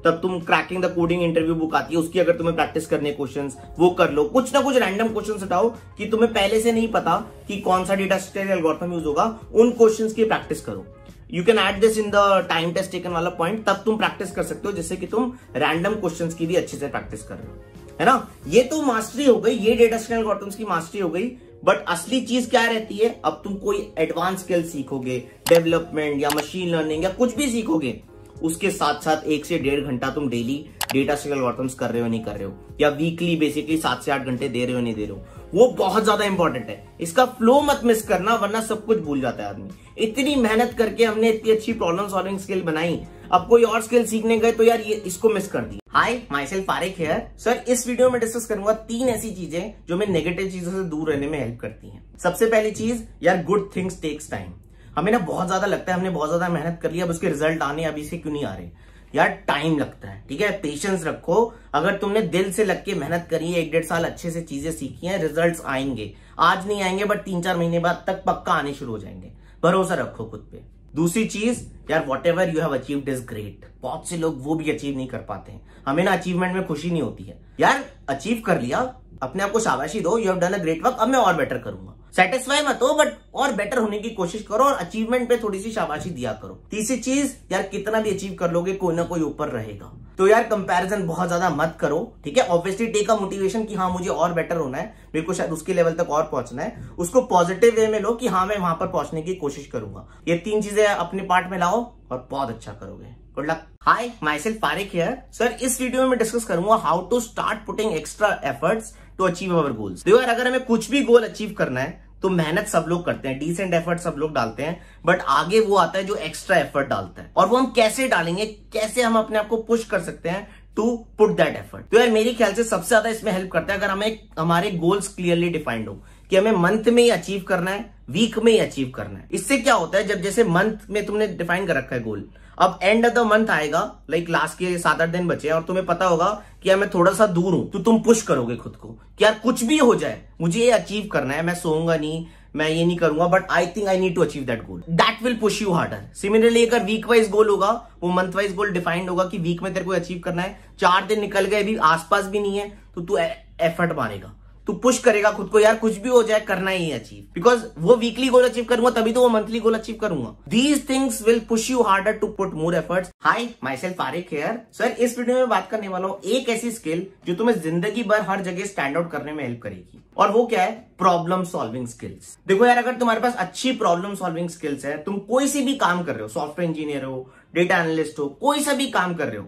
S2: तब तुम cracking the coding interview book आती है, उसकी अगर तुम्हें प्रैक्टिस करने क्वेश्चंस, वो कर लो। कुछ ना कुछ रैंडम क्वेश्चंस उठाओ कि तुम्हें पहले से नहीं पता कि कौन सा डेटा स्ट्रक्चर एल्गोरिथम यूज होगा, उन क्वेश्चंस की प्रैक्टिस करो। You can add this in the time test taken वाला पॉइंट, तब तुम प्रैक्टिस कर सकते हो, जिससे कि तुम रैंडम क्वेश्चंस की भी अच्छे से प्रैक्टिस कर रहे हो, है ना। ये तो मास्टरी हो गई, ये डेटा स्ट्रक्चर एल्गोरिथम्स की मास्टरी हो गई। बट असली चीज क्या रहती है, अब तुम कोई एडवांस स्किल सीखोगे, डेवलपमेंट या मशीन लर्निंग या कुछ भी सीखोगे, उसके साथ साथ 1 से 1.5 घंटा तुम डेली डेटा स्ट्रक्चर एल्गोरिथम्स कर रहे हो नहीं कर रहे हो, या वीकली बेसिकली 7 से 8 घंटे दे रहे हो नहीं दे रहे हो, वो बहुत ज्यादा इंपॉर्टेंट है। इसका फ्लो मत मिस करना, वरना सब कुछ भूल जाता है आदमी। इतनी मेहनत करके हमने इतनी अच्छी प्रॉब्लम सॉल्विंग स्किल बनाई, अब कोई और स्किल सीखने गए तो यार ये इसको मिस कर दी। हाय, myself Farik here. Sir, इस वीडियो में डिस्कस करूंगा 3 ऐसी चीजें जो मैं नेगेटिव चीजों से दूर रहने में हेल्प करती हैं। सबसे पहली चीज, यार गुड थिंग्स टेक्स टाइम। हमें ना बहुत ज्यादा लगता है हमने बहुत ज्यादा मेहनत कर लिया, अब उसके रिजल्ट आने, अभी से क्यों नहीं आ रहे। यार टाइम लगता है, ठीक है, पेशेंस रखो। अगर तुमने दिल से लग के मेहनत करी है, 1-1.5 साल अच्छे से चीजें सीखी हैं, रिजल्ट्स आएंगे। आज नहीं आएंगे बट 3-4 महीने बाद तक पक्का आने शुरू हो जाएंगे। भरोसा रखो खुद पे। दूसरी चीज, यार what ever you have achieved is great. बहुत से लोग वो भी अचीव नहीं कर पाते हैं। हमें ना अचीवमेंट में खुशी नहीं होती है। यार अचीव कर लिया, अपने आप को शाबाशी दो, you have done a great work, अब मैं और बेटर करूंगा। सेटिस्फाई मत हो, बट और बेटर होने की कोशिश करो और अचीवमेंट पे थोड़ी सी शाबाशी दिया करो। तीसरी चीज, यार कितना भी अचीव कर लोगे कोई ना कोई ऊपर रहेगा, तो यार कंपैरिजन बहुत ज्यादा मत करो, ठीक है। ऑब्वियसली टेक अ मोटिवेशन कि हाँ मुझे और बेटर होना है, मेरे को शायद उसके लेवल तक और पहुंचना है, उसको पॉजिटिव वे में लो कि हाँ मैं वहां पर पहुंचने की कोशिश करूंगा। ये 3 चीजें अपने पार्ट में लाओ और बहुत अच्छा करोगे। Good luck. Hi, myself Farik here. Sir, इस वीडियो में मैं डिस्कस करूंगा how to start putting extra efforts to achieve our goals. देखो यार, अगर हमें कुछ भी गोल अचीव करना है तो मेहनत सब लोग करते हैं, डिसेंट एफर्ट सब लोग डालते हैं, बट आगे वो आता है जो एक्स्ट्रा एफर्ट डालता है। और वो हम कैसे डालेंगे, कैसे हम अपने आप को पुश कर सकते हैं टू पुट दैट एफर्ट। तो यार मेरे ख्याल से सबसे ज्यादा इसमें हेल्प करता है अगर हमें हमारे गोल्स क्लियरली डिफाइंड हो कि हमें मंथ में ही अचीव करना है, वीक में ही अचीव करना है। इससे क्या होता है, जब जैसे मंथ में तुमने डिफाइन कर रखा है गोल, अब एंड ऑफ द मंथ आएगा, लाइक लास्ट के 7-8 दिन बचे और तुम्हें पता होगा कि यार मैं थोड़ा सा दूर हूं, तो तुम पुश करोगे खुद को कि यार कुछ भी हो जाए मुझे ये अचीव करना है, मैं सोऊंगा नहीं, मैं ये नहीं करूंगा, but I think I need to achieve that goal. That will push you harder. Similarly अगर वीक वाइज गोल होगा, वो मंथ वाइज गोल डिफाइंड होगा कि वीक में तेरे को अचीव करना है, 4 दिन निकल गए भी, आसपास भी नहीं है, तो तू एफर्ट मारेगा, तू पुश करेगा खुद को, यार कुछ भी हो जाए करना ही है अचीव, बिकॉज वो वीकली गोल अचीव करूंगा तभी तो वो मंथली गोल अचीव करूंगा। These things will push you harder to put more efforts. Hi, myself Farik here. Sir, इस वीडियो में बात करने वाला हूं एक ऐसी स्किल जो तुम्हें जिंदगी भर हर जगह स्टैंड आउट करने में हेल्प करेगी, और वो क्या है, प्रॉब्लम सॉल्विंग स्किल्स। देखो यार, अगर तुम्हारे पास अच्छी प्रॉब्लम सॉल्विंग स्किल्स है, तुम कोई सी भी काम कर रहे हो, सॉफ्टवेयर इंजीनियर हो, डेटा एनालिस्ट हो, कोई सा भी काम कर रहे हो,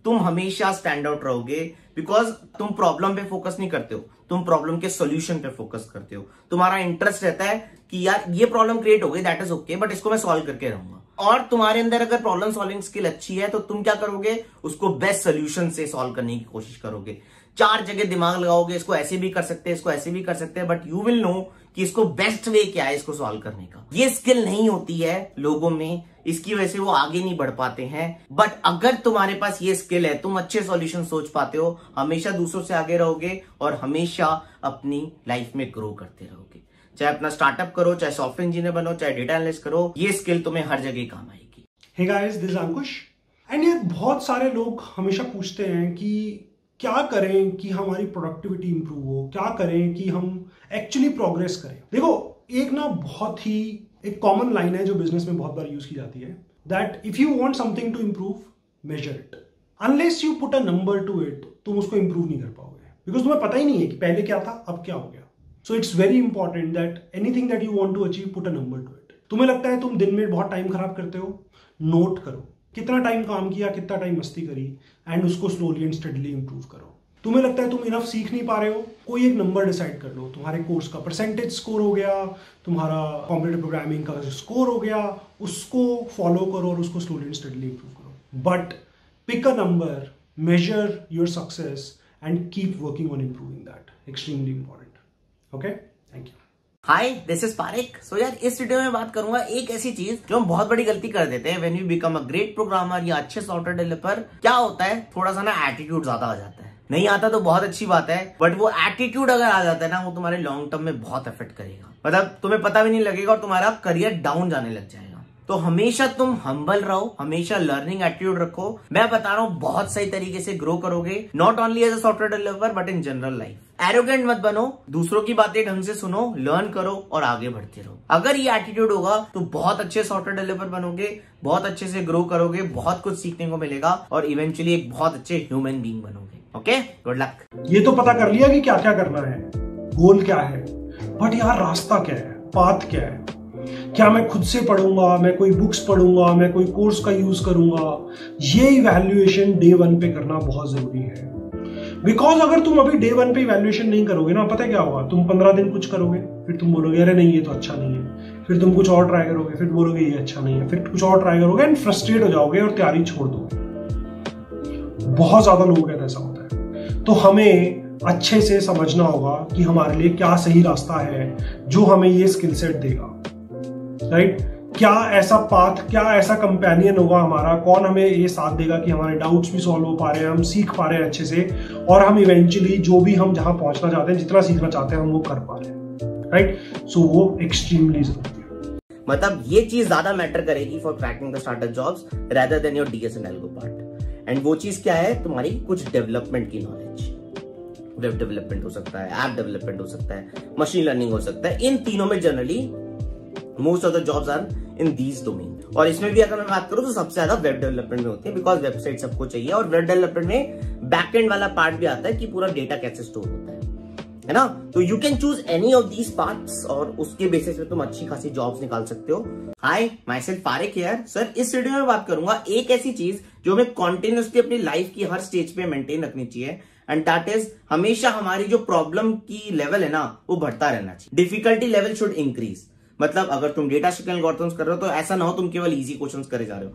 S2: तुम हमेशा स्टैंड आउट रहोगे, बिकॉज तुम प्रॉब्लम पे फोकस नहीं करते हो, तुम प्रॉब्लम के सोल्यूशन पे फोकस करते हो। तुम्हारा इंटरेस्ट रहता है कि यार ये प्रॉब्लम क्रिएट हो गई, दैट इज ओके, बट इसको मैं सॉल्व करके रहूंगा। और तुम्हारे अंदर अगर प्रॉब्लम सॉल्विंग स्किल अच्छी है तो तुम क्या करोगे, उसको बेस्ट सोल्यूशन से सॉल्व करने की कोशिश करोगे। 4 जगह दिमाग लगाओगे, इसको ऐसे भी कर सकते हैं, इसको ऐसे भी कर सकते हैं, बट यू विल नो कि इसको बेस्ट वे क्या है इसको सॉल्व करने का। ये स्किल नहीं होती है लोगों में, इसकी वजह से वो आगे नहीं बढ़ पाते हैं। बट अगर तुम्हारे पास ये स्किल है, तुम अच्छे सॉल्यूशन सोच पाते हो, हमेशा दूसरों से आगे रहोगे और हमेशा अपनी लाइफ में ग्रो करते रहोगे। चाहे अपना स्टार्टअप करो, चाहे सॉफ्टवेयर इंजीनियर बनो, चाहे डेटा एनालिस्ट करो, ये स्किल तुम्हें हर जगह काम आएगी।
S1: Hey guys, this is Ankush. And यार, बहुत सारे लोग हमेशा पूछते हैं कि क्या करें कि हमारी प्रोडक्टिविटी इंप्रूव हो, क्या करें कि हम एक्चुअली प्रोग्रेस करें। देखो, एक ना बहुत ही एक कॉमन लाइन है जो बिजनेस में बहुत बार यूज की जाती है, that if you want something to improve, measure it. Unless you put a number to it, तुम उसको इंप्रूव नहीं कर पाओगे, बिकॉज तुम्हें पता ही नहीं है कि पहले क्या था, अब क्या हो गया। So it's very important that anything that you want to achieve, put a number to it. तुम्हें लगता है तुम दिन में बहुत टाइम खराब करते हो, नोट करो कितना टाइम काम किया, कितना टाइम मस्ती करी, एंड उसको स्लोली एंड स्टडीली इंप्रूव करो। तुम्हें लगता है तुम इनफ सीख नहीं पा रहे हो, कोई एक नंबर डिसाइड कर लो, तुम्हारे कोर्स का परसेंटेज स्कोर हो गया, तुम्हारा कॉम्पिटिटिव प्रोग्रामिंग का स्कोर हो गया, उसको फॉलो करो और उसको स्लोली एंड स्टडीली इंप्रूव करो। But pick a number, measure your success and keep working on improving that. Extremely important. Okay, thank you.
S2: Hi, this is Farik. So यार, इस वीडियो में बात करूंगा एक ऐसी चीज जो हम बहुत बड़ी गलती कर देते हैं when you become a great programmer या अच्छे सॉफ्टवेयर डेवलपर। क्या होता है, थोड़ा सा ना एटीट्यूड ज्यादा आ जाता है। नहीं आता तो बहुत अच्छी बात है, बट वो एटीट्यूड अगर आ जाता है ना, वो तुम्हारे लॉन्ग टर्म में बहुत इफेक्ट करेगा, मतलब तुम्हें पता भी नहीं लगेगा और तुम्हारा करियर डाउन जाने लग जाएगा। तो हमेशा तुम हम्बल रहो, हमेशा लर्निंग एटीट्यूड रखो। मैं बता रहा हूँ, बहुत सही तरीके से ग्रो करोगे, not only as a software developer but in general life. Arrogant मत बनो, दूसरों की बातें ढंग से सुनो, लर्न करो और आगे बढ़ते रहो। अगर ये एटीट्यूड होगा तो बहुत अच्छे सॉफ्टवेयर डेवलपर बनोगे, बहुत अच्छे से ग्रो करोगे, बहुत कुछ सीखने को मिलेगा और इवेंचुअली एक बहुत अच्छे ह्यूमन बीइंग बनोगे। Okay, good luck.
S1: ये तो पता कर लिया कि क्या क्या करना है, गोल क्या है, बट यार रास्ता क्या है, पाथ क्या है। क्या मैं खुद से पढ़ूंगा, मैं कोई बुक्स पढ़ूंगा, मैं कोई कोर्स का यूज करूंगा, ये इवैल्यूएशन डे 1 पे करना बहुत जरूरी है। बिकॉज अगर तुम अभी डे 1 पे इवैल्यूएशन नहीं करोगे ना, पता है क्या होगा, तुम 15 दिन कुछ करोगे, फिर तुम बोलोगे अरे नहीं ये तो अच्छा नहीं है, फिर तुम कुछ और ट्राई करोगे, फिर बोलोगे ये अच्छा नहीं है, फिर कुछ और ट्राई करोगे एंड फ्रस्ट्रेट हो जाओगे और तैयारी छोड़ दोगे। बहुत ज्यादा लोगों का ऐसा होता है। तो हमें अच्छे से समझना होगा कि हमारे लिए क्या सही रास्ता है जो हमें ये स्किल सेट देगा, राइट? क्या ऐसा पाथ, क्या ऐसा कंपेनियन होगा हमारा, कौन हमें ये साथ देगा कि हमारे डाउट्स भी सॉल्व हो पा रहे हैं, हम सीख पा रहे हैं अच्छे से, और हम इवेंचुअली जो भी हम जहां पहुंचना चाहते हैं, जितना सीखना चाहते हैं, हम वो कर पा रहे हैं, राइट? सो वो एक्सट्रीमली जरूरी है।
S2: मतलब ये चीज ज्यादा मैटर करेगी for cracking the startup jobs rather than your DS and algo part. And वो चीज क्या है, तुम्हारी कुछ डेवलपमेंट की नॉलेज। वेब डेवलपमेंट हो सकता है, ऐप डेवलपमेंट हो सकता है, मशीन लर्निंग हो सकता है। इन तीनों में generally most of the jobs are in these domain. और इसमें भी अगर मैं बात करूं तो सबसे ज्यादा वेब डेवलपमेंट में होती है, बिकॉज वेबसाइट सबको चाहिए। और वेब डेवलपमेंट में बैकएंड वाला पार्ट भी आता है कि पूरा डेटा कैसे स्टोर होता है ना। तो you can choose any of these parts और उसके बेसिस पे तुम अच्छी खासी जॉब्स निकाल सकते हो। हाय, myself Farik here. Sir, इस वीडियो में बात करूंगा एक ऐसी चीज जो हमें कॉन्टिन्यूसली अपनी लाइफ की हर स्टेज पे मेंटेन रखनी चाहिए, एंड दैट इज हमेशा हमारी जो प्रॉब्लम की लेवल है ना वो बढ़ता रहना चाहिए। Difficulty level should increase. मतलब अगर तुम डेटा स्ट्रक्चर एल्गोरिथम्स कर रहे हो तो ऐसा ना हो तुम केवल इजी क्वेश्चंस करे जा रहे हो।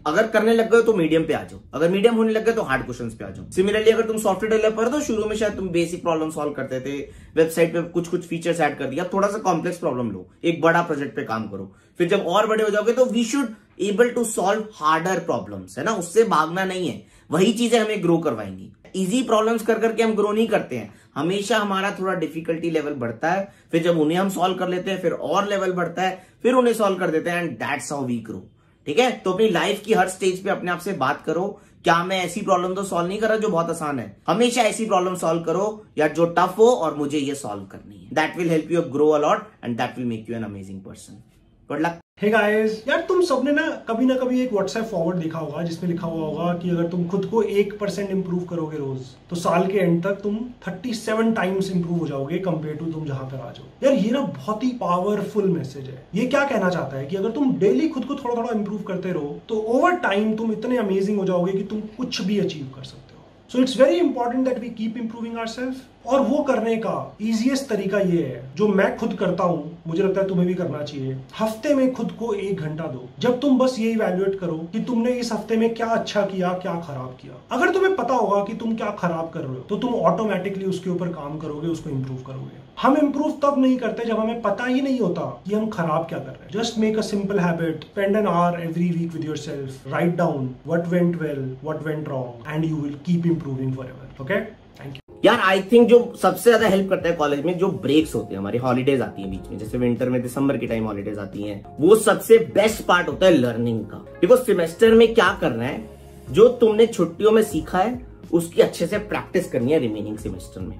S2: अगर करने लग गए तो मीडियम पे आ जाओ, अगर मीडियम होने लग गए तो हार्ड क्वेश्चंस पे आ जाओ। सिमिलरली अगर तुम सॉफ्टवेयर डेवलपर तो शुरू में शायद तुम बेसिक प्रॉब्लम सॉल्व करते थे, वेबसाइट पे कुछ फीचर्स ऐड कर दिया, थोड़ा सा कॉम्प्लेक्स प्रॉब्लम लो, एक बड़ा प्रोजेक्ट पे काम करो। फिर जब और बड़े हो जाओगे तो we should able to solve harder problems, है ना। उससे भागना नहीं है, वही चीजें हमें ग्रो करवाएंगी। इजी प्रॉब्लम्स कर करके हम ग्रो नहीं करते हैं, हमेशा हमारा थोड़ा डिफिकल्टी लेवल बढ़ता है। फिर जब उन्हें हम सॉल्व कर लेते हैं फिर और लेवल बढ़ता है, फिर उन्हें सॉल्व कर देते हैं, and that's how we grow. ठीक है, तो अपनी लाइफ की हर स्टेज पे अपने आप से बात करो, क्या मैं ऐसी प्रॉब्लम तो सॉल्व नहीं कर रहा जो बहुत आसान है। हमेशा ऐसी प्रॉब्लम सॉल्व करो या जो टफ हो और मुझे ये सॉल्व करनी है। That will help you grow a lot and that will make you an amazing person. Good luck.
S1: Hey guys, यार तुम सबने ना कभी एक व्हाट्सएप फॉरवर्ड देखा होगा जिसमें लिखा हुआ होगा कि अगर तुम खुद को 1% इंप्रूव करोगे रोज तो साल के एंड तक तुम 37 टाइम्स इंप्रूव हो जाओगे कंपेयर टू तुम जहां पर आ जाओ। यार ये ना बहुत ही पावरफुल मैसेज है। ये क्या कहना चाहता है कि अगर तुम डेली खुद को थोड़ा थोड़ा इंप्रूव करते रहो तो ओवर टाइम तुम इतने अमेजिंग हो जाओगे कि तुम कुछ भी अचीव कर सकते हो। So it's very important that we keep improving ourselves, और वो करने का इजीएस्ट तरीका ये है जो मैं खुद करता हूं, मुझे लगता है तुम्हें भी करना चाहिए। हफ्ते में खुद को 1 घंटा दो, जब तुम बस ये इवैल्यूएट करो कि तुमने इस हफ्ते में क्या अच्छा किया, क्या खराब किया। अगर तुम्हें पता होगा कि तुम क्या खराब कर रहे हो तो तुम ऑटोमेटिकली उसके ऊपर काम करोगे, उसको इंप्रूव करोगे। हम इंप्रूव तब नहीं करते जब हमें पता ही नहीं होता कि हम खराब क्या कर रहे हैं। Just make a simple habit, spend an hour every week with yourself, write down what went well, what went wrong, and you will keep improving forever. Okay, thank you.
S2: यार आई थिंक जो सबसे ज्यादा help करता है college में जो breaks होते हैं, हमारी हॉलीडेज आती हैं बीच में, जैसे विंटर में दिसंबर के टाइम हॉलीडेज आती हैं, वो सबसे बेस्ट पार्ट होता है लर्निंग का। देखो सेमेस्टर में क्या करना है, जो तुमने छुट्टियों में सीखा है उसकी अच्छे से प्रैक्टिस करनी है रिमेनिंग सेमेस्टर में।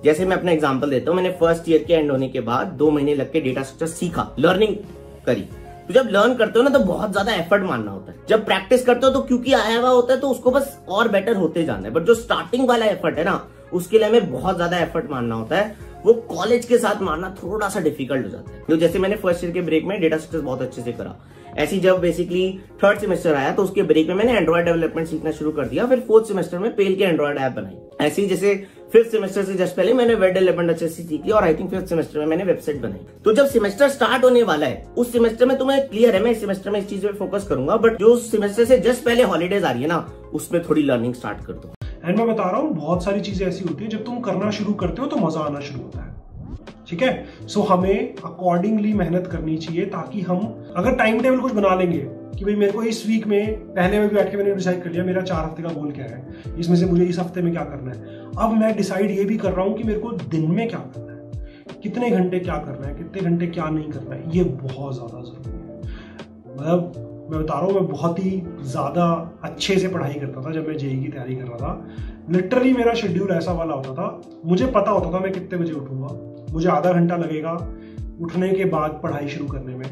S2: जैसे मैं अपना एग्जांपल देता हूं, मैंने फर्स्ट ईयर के एंड होने के बाद 2 महीने लग के डेटा स्ट्रक्चर सीखा, लर्निंग करी। तो जब लर्न करते हो ना तो बहुत ज्यादा एफर्ट मानना होता है। जब प्रैक्टिस करते हो तो क्योंकि आया हुआ होता है तो उसको बस और बेटर होते जाना है। बट जो स्टार्टिंग वाला एफर्ट है ना उसके लिए हमें बहुत ज्यादा एफर्ट मानना होता है, वो कॉलेज के साथ मारना थोड़ा सा डिफिकल्ट हो जाता है। तो जैसे मैंने फर्स्ट ईयर के ब्रेक में डेटा स्ट्रक्चर बहुत अच्छे से करा, ऐसी जब बेसिकली 3rd सेमेस्टर आया तो उसके ब्रेक में मैंने एंड्रॉइड डेवलपमेंट सीखना शुरू कर दिया। फिर 4th सेमेस्टर में पेल के एंड्रॉइड ऐप बनाई। ऐसी जैसे 5th सेमेस्टर से जस्ट पहले मैंने वेब डेवलपमेंट अच्छे से सीख लिया और आई थिंक 5th सेमेस्टर में मैंने वेबसाइट बनाई। तो जब सेमेस्टर स्टार्ट होने वाला है उस सेमेस्टर में तुम्हें क्लियर है मैं इस सेमेस्टर में इस चीज पे फोकस करूंगा, बट जो सेमेस्टर से जस्ट पहले हॉलीडेज आ रही है ना उसमें थोड़ी लर्निंग स्टार्ट कर दो।
S1: एंड मैं बता रहा हूँ बहुत सारी चीजें ऐसी होती है जब तुम करना शुरू करते हो तो मजा आना शुरू होता है। ठीक है, सो हमें अकॉर्डिंगली मेहनत करनी चाहिए ताकि हम अगर टाइम टेबल कुछ बना लेंगे कि भाई मेरे को इस वीक में पहले में भी बैठ के मैंने डिसाइड कर लिया मेरा 4 हफ्ते का गोल क्या है, इसमें से मुझे इस हफ्ते में क्या करना है। अब मैं डिसाइड ये भी कर रहा हूँ कि मेरे को दिन में क्या करना है, कितने घंटे क्या करना है, कितने घंटे क्या नहीं करना है। ये बहुत ज्यादा जरूरी है। मतलब मैं बता रहा हूँ मैं बहुत ही ज्यादा अच्छे से पढ़ाई करता था जब मैं जेईई की तैयारी कर रहा था। लिटरली मेरा शेड्यूल ऐसा वाला होता था, मुझे पता होता था मैं कितने बजे उठूंगा, मुझे आधा घंटा लगेगा उठने के बाद पढ़ाई शुरू करने में,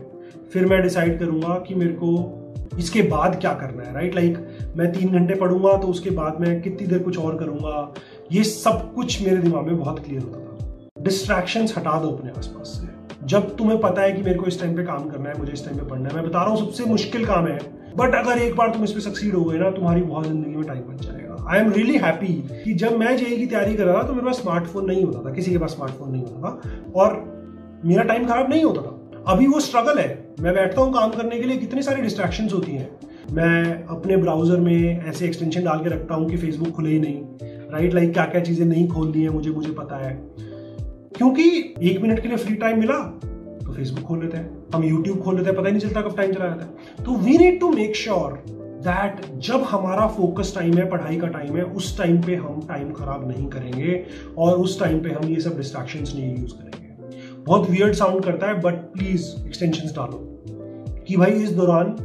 S1: फिर मैं डिसाइड करूंगा कि मेरे को इसके बाद क्या करना है। राइट, लाइक मैं 3 घंटे पढ़ूंगा तो उसके बाद मैं कितनी देर कुछ और करूंगा। ये सब कुछ मेरे दिमाग में बहुत क्लियर होता था। डिस्ट्रैक्शंस हटा दो अपने आसपास से। जब तुम्हें पता है कि मेरे को इस टाइम पे काम करना है, मुझे इस टाइम पे पढ़ना है, मैं बता रहा हूँ सबसे मुश्किल काम है, बट अगर एक बार तुम इस पे सक्सीड हो गए ना तुम्हारी बहुत जिंदगी में टाइम बच जाएगा। आई एम रियली हैप्पी कि जब मैं जेईई की तैयारी कर रहा था तो मेरे पास स्मार्टफोन नहीं होता था, किसी के पास स्मार्टफोन नहीं होता था और मेरा टाइम खराब नहीं होता था। अभी वो स्ट्रगल है, मैं बैठता हूँ काम करने के लिए, कितनी सारी डिस्ट्रैक्शंस होती हैं। मैं अपने ब्राउजर में ऐसे एक्सटेंशन डाल के रखता हूँ कि फेसबुक खुले ही नहीं। राइट, लाइक क्या क्या चीजें नहीं खोलनी है मुझे पता है, क्योंकि 1 मिनट के लिए फ्री टाइम मिला तो फेसबुक खोल लेते हैं, हम यूट्यूब खोल लेते हैं, पता ही नहीं चलता कब टाइम चला जाता है। तो we need to make sure that जब हमारा फोकस टाइम है, पढ़ाई का टाइम है, उस टाइम पे हम टाइम खराब नहीं करेंगे और उस टाइम पे हम ये सब डिस्ट्रैक्शंस नहीं यूज करेंगे। बहुत वियर्ड साउंड करता है बट प्लीज एक्सटेंशंस डालो कि भाई इस दौरान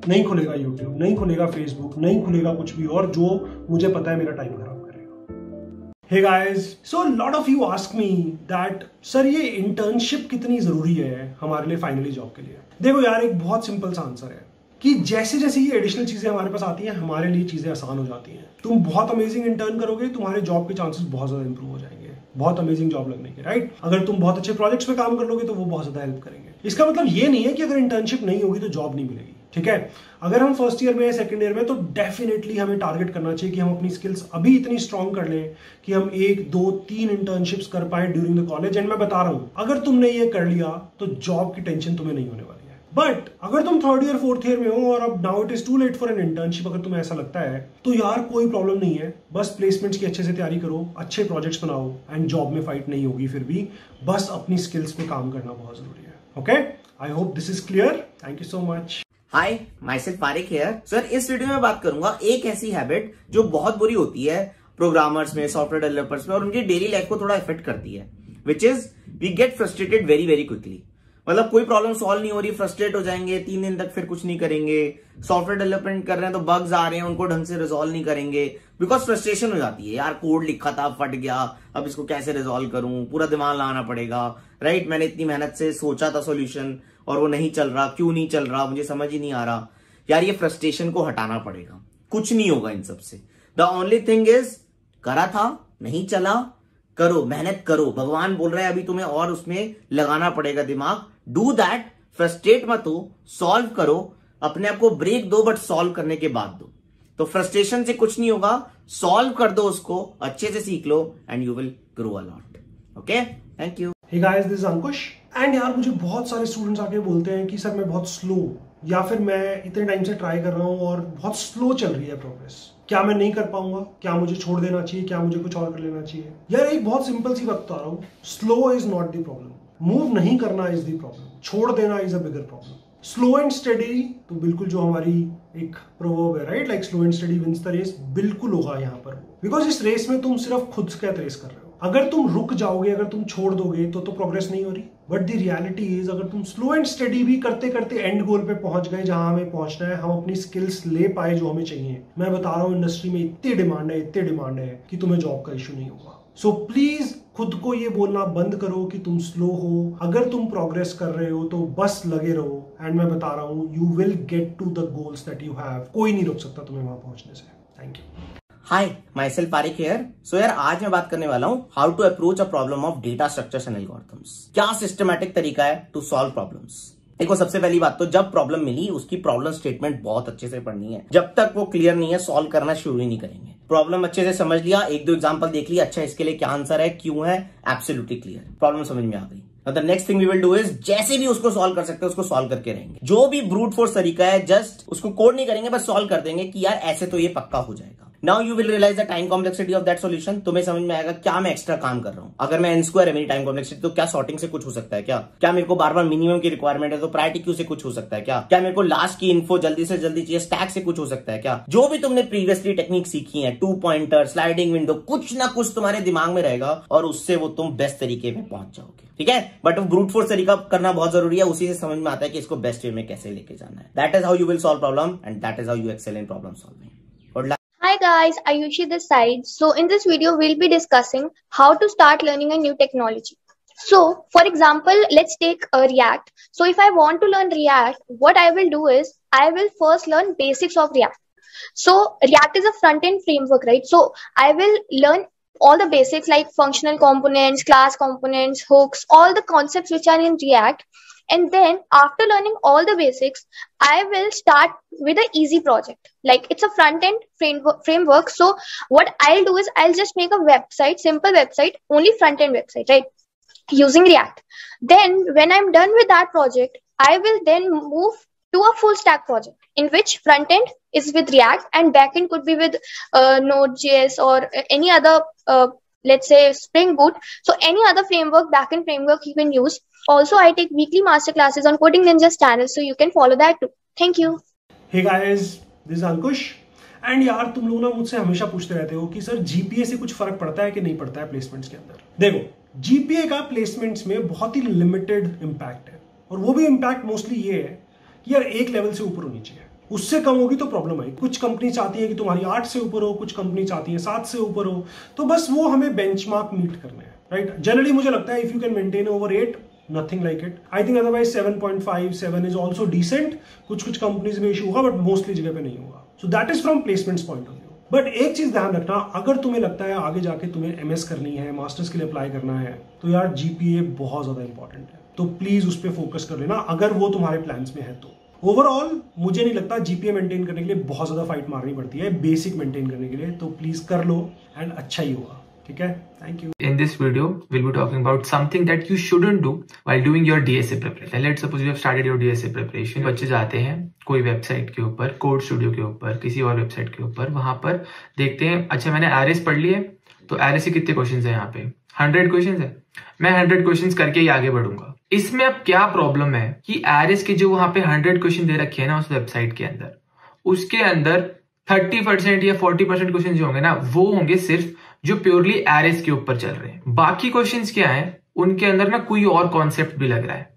S1: नहीं खुलेगा यूट्यूब, नहीं खुलेगा फेसबुक, नहीं खुलेगा कुछ भी और जो मुझे पता है मेरा टाइम खराब करेगा। Hey guys, so a lot of you ask me that sir ये इंटर्नशिप कितनी जरूरी है हमारे लिए फाइनली जॉब के लिए। देखो यार, एक बहुत सिंपल सा आंसर है कि जैसे जैसे ये एडिशनल चीजें हमारे पास आती हैं हमारे लिए चीजें आसान हो जाती हैं। तुम बहुत अमेजिंग इंटर्न करोगे, तुम्हारे जॉब के चांसेस बहुत ज्यादा इंप्रूव हो जाएंगे, बहुत अमेजिंग जॉब लगने के, राइट। अगर तुम बहुत अच्छे प्रोजेक्ट्स पे काम कर लोगे तो वो बहुत ज्यादा हेल्प करेंगे। इसका मतलब ये नहीं है कि अगर इंटर्नशिप नहीं होगी तो जॉब नहीं मिलेगी, ठीक है। अगर हम फर्स्ट ईयर में या सेकंड ईयर में, तो डेफिनेटली हमें टारगेट करना चाहिए कि हम अपनी स्किल्स अभी इतनी स्ट्रांग कर लें कि हम 1, 2, 3 इंटर्नशिप्स कर पाए ड्यूरिंग द कॉलेज। एंड मैं बता रहा हूं, अगर तुमने ये कर लिया तो जॉब की टेंशन तुम्हें नहीं होने वाली है। बट अगर तुम थर्ड ईयर, फोर्थ ईयर में हो और अब now it is too late for an internship, अगर तुम्हें ऐसा लगता है तो यार कोई प्रॉब्लम नहीं है। बस प्लेसमेंट्स की अच्छे से तैयारी करो, अच्छे प्रोजेक्ट्स बनाओ, एंड जॉब में फाइट नहीं होगी फिर भी। बस अपनी स्किल्स पे काम करना बहुत जरूरी है। Okay, I hope this is clear. Thank you so much.
S2: Hi, myself Farik here. Sir, इस वीडियो में बात करूंगा एक ऐसी हैबिट जो बहुत बुरी होती है प्रोग्रामर्स में, सॉफ्टवेयर डेवलपर्स में, और उनकी डेली लाइफ को थोड़ा इफेक्ट करती है, which is we get frustrated very very quickly. मतलब कोई प्रॉब्लम सॉल्व नहीं हो रही, फ्रस्ट्रेट हो जाएंगे, 3 दिन तक फिर कुछ नहीं करेंगे। सॉफ्टवेयर डेवलपमेंट कर रहे हैं तो बग्स आ रहे हैं, उनको ढंग से रिजॉल्व नहीं करेंगे, बिकॉज फ्रस्ट्रेशन हो जाती है। यार कोड लिखा था, फट गया, अब इसको कैसे रिजॉल्व करूं, पूरा दिमाग लगाना पड़ेगा, राइट। मैंने इतनी मेहनत से सोचा था सॉल्यूशन और वो नहीं चल रहा, क्यों नहीं चल रहा, मुझे समझ ही नहीं आ रहा। यार ये फ्रस्ट्रेशन को हटाना पड़ेगा, कुछ नहीं होगा इन सबसे। द ओनली थिंग इज, करा था, नहीं चला, करो, मेहनत करो। भगवान बोल रहे हैं अभी तुम्हें और उसमें लगाना पड़ेगा दिमाग। डू दैट, फ्रस्ट्रेट मत हो, सॉल्व करो, अपने आप को ब्रेक दो, बट सॉल्व करने के बाद दो। तो फ्रस्ट्रेशन से कुछ नहीं होगा, सॉल्व कर दो उसको, अच्छे से सीख लो, and you will grow a lot. Okay, thank you.
S1: Hey guys, this is Ankush. And यार मुझे बहुत सारे स्टूडेंट्स आके बोलते हैं कि सर मैं बहुत स्लो, या फिर मैं इतने टाइम से ट्राई कर रहा हूँ और बहुत स्लो चल रही है प्रोग्रेस, क्या मैं नहीं कर पाऊंगा, क्या मुझे छोड़ देना चाहिए, क्या मुझे कुछ और कर लेना चाहिए। यार एक बहुत सिंपल सी बात बता रहा हूँ, slow is not the problem, move नहीं करना इज द प्रॉब्लम, छोड़ देना is a bigger problem. Slow and steady तो बिल्कुल जो हमारी एक प्रोवर्ब है, right, like slow and steady wins the race, बिल्कुल होगा यहाँ पर, बिकॉज इस रेस में तुम सिर्फ खुद का रेस कर रहे हो। अगर तुम रुक जाओगे, अगर तुम छोड़ दोगे तो प्रोग्रेस नहीं हो रही। बट द रियलिटी इज, अगर तुम स्लो एंड स्टडी भी करते करते एंड गोल पे पहुंच गए जहां हमें पहुंचना है, हम अपनी स्किल्स ले पाए जो हमें चाहिए, मैं बता रहा हूं इंडस्ट्री में इतनी डिमांड है कि तुम्हें जॉब का इश्यू नहीं होगा। सो प्लीज खुद को ये बोलना बंद करो कि तुम स्लो हो। अगर तुम प्रोग्रेस कर रहे हो तो बस लगे रहो, एंड मैं बता रहा हूं you will get to the goals that you have. कोई नहीं रोक सकता तुम्हें वहां पहुंचने से। Thank you.
S2: Hi, myself Farik here. So यार आज मैं बात करने वाला हूं how to approach a problem of data structures and algorithms. क्या सिस्टमैटिक तरीका है टू सॉल्व प्रॉब्लम्स। देखो, सबसे पहली बात तो जब प्रॉब्लम मिली उसकी प्रॉब्लम स्टेटमेंट बहुत अच्छे से पढ़नी है। जब तक वो क्लियर नहीं है, सॉल्व करना शुरू ही नहीं करेंगे। प्रॉब्लम अच्छे से समझ लिया, 1-2 एग्जांपल देख लिया, अच्छा इसके लिए क्या आंसर है, क्यों है, एब्सोल्युटली क्लियर, प्रॉब्लम समझ में आ गई। The next thing we will do is, जैसे भी उसको सॉल्व कर सकते हैं उसको सॉल्व करके रहेंगे। जो भी ब्रूट फोर्स तरीका है, जस्ट उसको कोड नहीं करेंगे, बस सॉल्व कर देंगे कि यार ऐसे तो ये पक्का हो जाएगा। Now you will realise the time complexity of that solution. तुम्हें समझ में आएगा क्या मैं एक्स्ट्रा काम कर रहा हूं। अगर मैं n² है मेरी टाइम कॉम्प्लेक्सिटी, तो क्या सॉर्टिंग से कुछ हो सकता है, क्या मेरे को बार बार मिनिमम की रिक्वायरमेंट है तो प्रायोरिटी क्यू से कुछ हो सकता है, क्या मेरे को लास्ट की इन्फो जल्दी से जल्दी चाहिए, स्टैक से कुछ हो सकता है क्या। जो भी तुमने प्रीवियसली टेक्निक सीखी है, 2 पॉइंटर, स्लाइडिंग विंडो, कुछ ना कुछ तुम्हारे दिमाग में रहेगा और उससे वो तुम बेस्ट तरीके में पहुंच जाओगे, ठीक है। बट ब्रूट फोर्स तरीका करना बहुत जरूरी है, उसी से समझ में आता है कि इसको बेस्ट वे में कैसे लेके जाना है। That is how you will solve problem, and that is how you excel in problem solving.
S3: Hi guys, Ayushi this side. So in this video, we'll be discussing how to start learning a new technology. So for example, let's take React. So if I want to learn React, what I will do is I will first learn basics of React. So React is a front-end framework, right? So I will learn all the basics like functional components, class components, hooks, all the concepts which are in React. And then after learning all the basics, I will start with an easy project. Like it's a front-end framework. So what I'll do is I'll just make a website, simple website, only front-end website, right? Using React. Then when I'm done with that project, I will then move to a full stack project in which front-end is with React and backend could be with Node.js or any other, let's say Spring Boot. So any other framework, backend framework you can use. Also, I take weekly master classes on Coding Ninjas channel, so you can follow that too. Thank you.
S1: Hey guys, this is Ankush. And यार तुम लोग ना मुझसे हमेशा पूछते रहते हो कि सर जीपीए से कुछ फर्क पड़ता है कि नहीं पड़ता है प्लेसमेंट्स के अंदर। देखो, जीपीए का प्लेसमेंट्स में बहुत ही लिमिटेड इम्पैक्ट है, और वो भी इम्पैक्ट मोस्टली ये है कि यार एक लेवल से ऊपर होनी चाहिए। उससे कम होगी तो प्रॉब्लम आएगी। कुछ कंपनी चाहती है कि तुम्हारी 8 से ऊपर हो, कुछ कंपनी चाहती है 7 से ऊपर हो, तो बस वो हमें बेंचमार्क मीट करने हैं, राइट। जनरली मुझे लगता है if you can maintain over 8, nothing like it. I think otherwise 7.5, 7 is also decent. कुछ कुछ कंपनीज में इशू होगा, बट मोस्टली जगह पे नहीं होगा। So that is from placements point of view. But एक चीज ध्यान रखना, अगर तुम्हें लगता है आगे जाके तुम्हें एमएस करनी है, मास्टर्स के लिए अप्लाई करना है, तो यार जीपीए बहुत ज्यादा इंपॉर्टेंट है। तो प्लीज उस पर फोकस कर लेना अगर वो तुम्हारे प्लान्स में है तो। ओवरऑल मुझे नहीं लगता जीपीए मेंटेन करने के लिए बहुत ज्यादा फाइट मारनी पड़ती है बेसिक मेंटेन करने के लिए, तो प्लीज कर लो एंड अच्छा ही होगा, ठीक है। Thank you.
S4: In this video, we'll be talking about something that you shouldn't do while doing your DSA preparation. Let's suppose you have started your DSA preparation. बच्चे जाते हैं कोई वेबसाइट के ऊपर, कोड स्टूडियो के ऊपर, किसी और वेबसाइट के ऊपर, वहां पर देखते हैं अच्छा मैंने एरेस पढ़ ली है, तो एरेस से कितने क्वेश्चंस है यहाँ पे? 100 क्वेश्चंस है, मैं 100 क्वेश्चंस करके ही आगे बढ़ूंगा। इसमें अब क्या प्रॉब्लम है कि एरेस के जो वहां पे 100 क्वेश्चन दे रखे हैं ना उस वेबसाइट के अंदर, उसके अंदर 30% या 40% क्वेश्चन जो होंगे ना वो होंगे सिर्फ जो प्योरली एरेस के ऊपर चल रहे हैं। बाकी क्वेश्चंस क्या हैं, उनके अंदर ना कोई और कॉन्सेप्ट भी लग रहा है।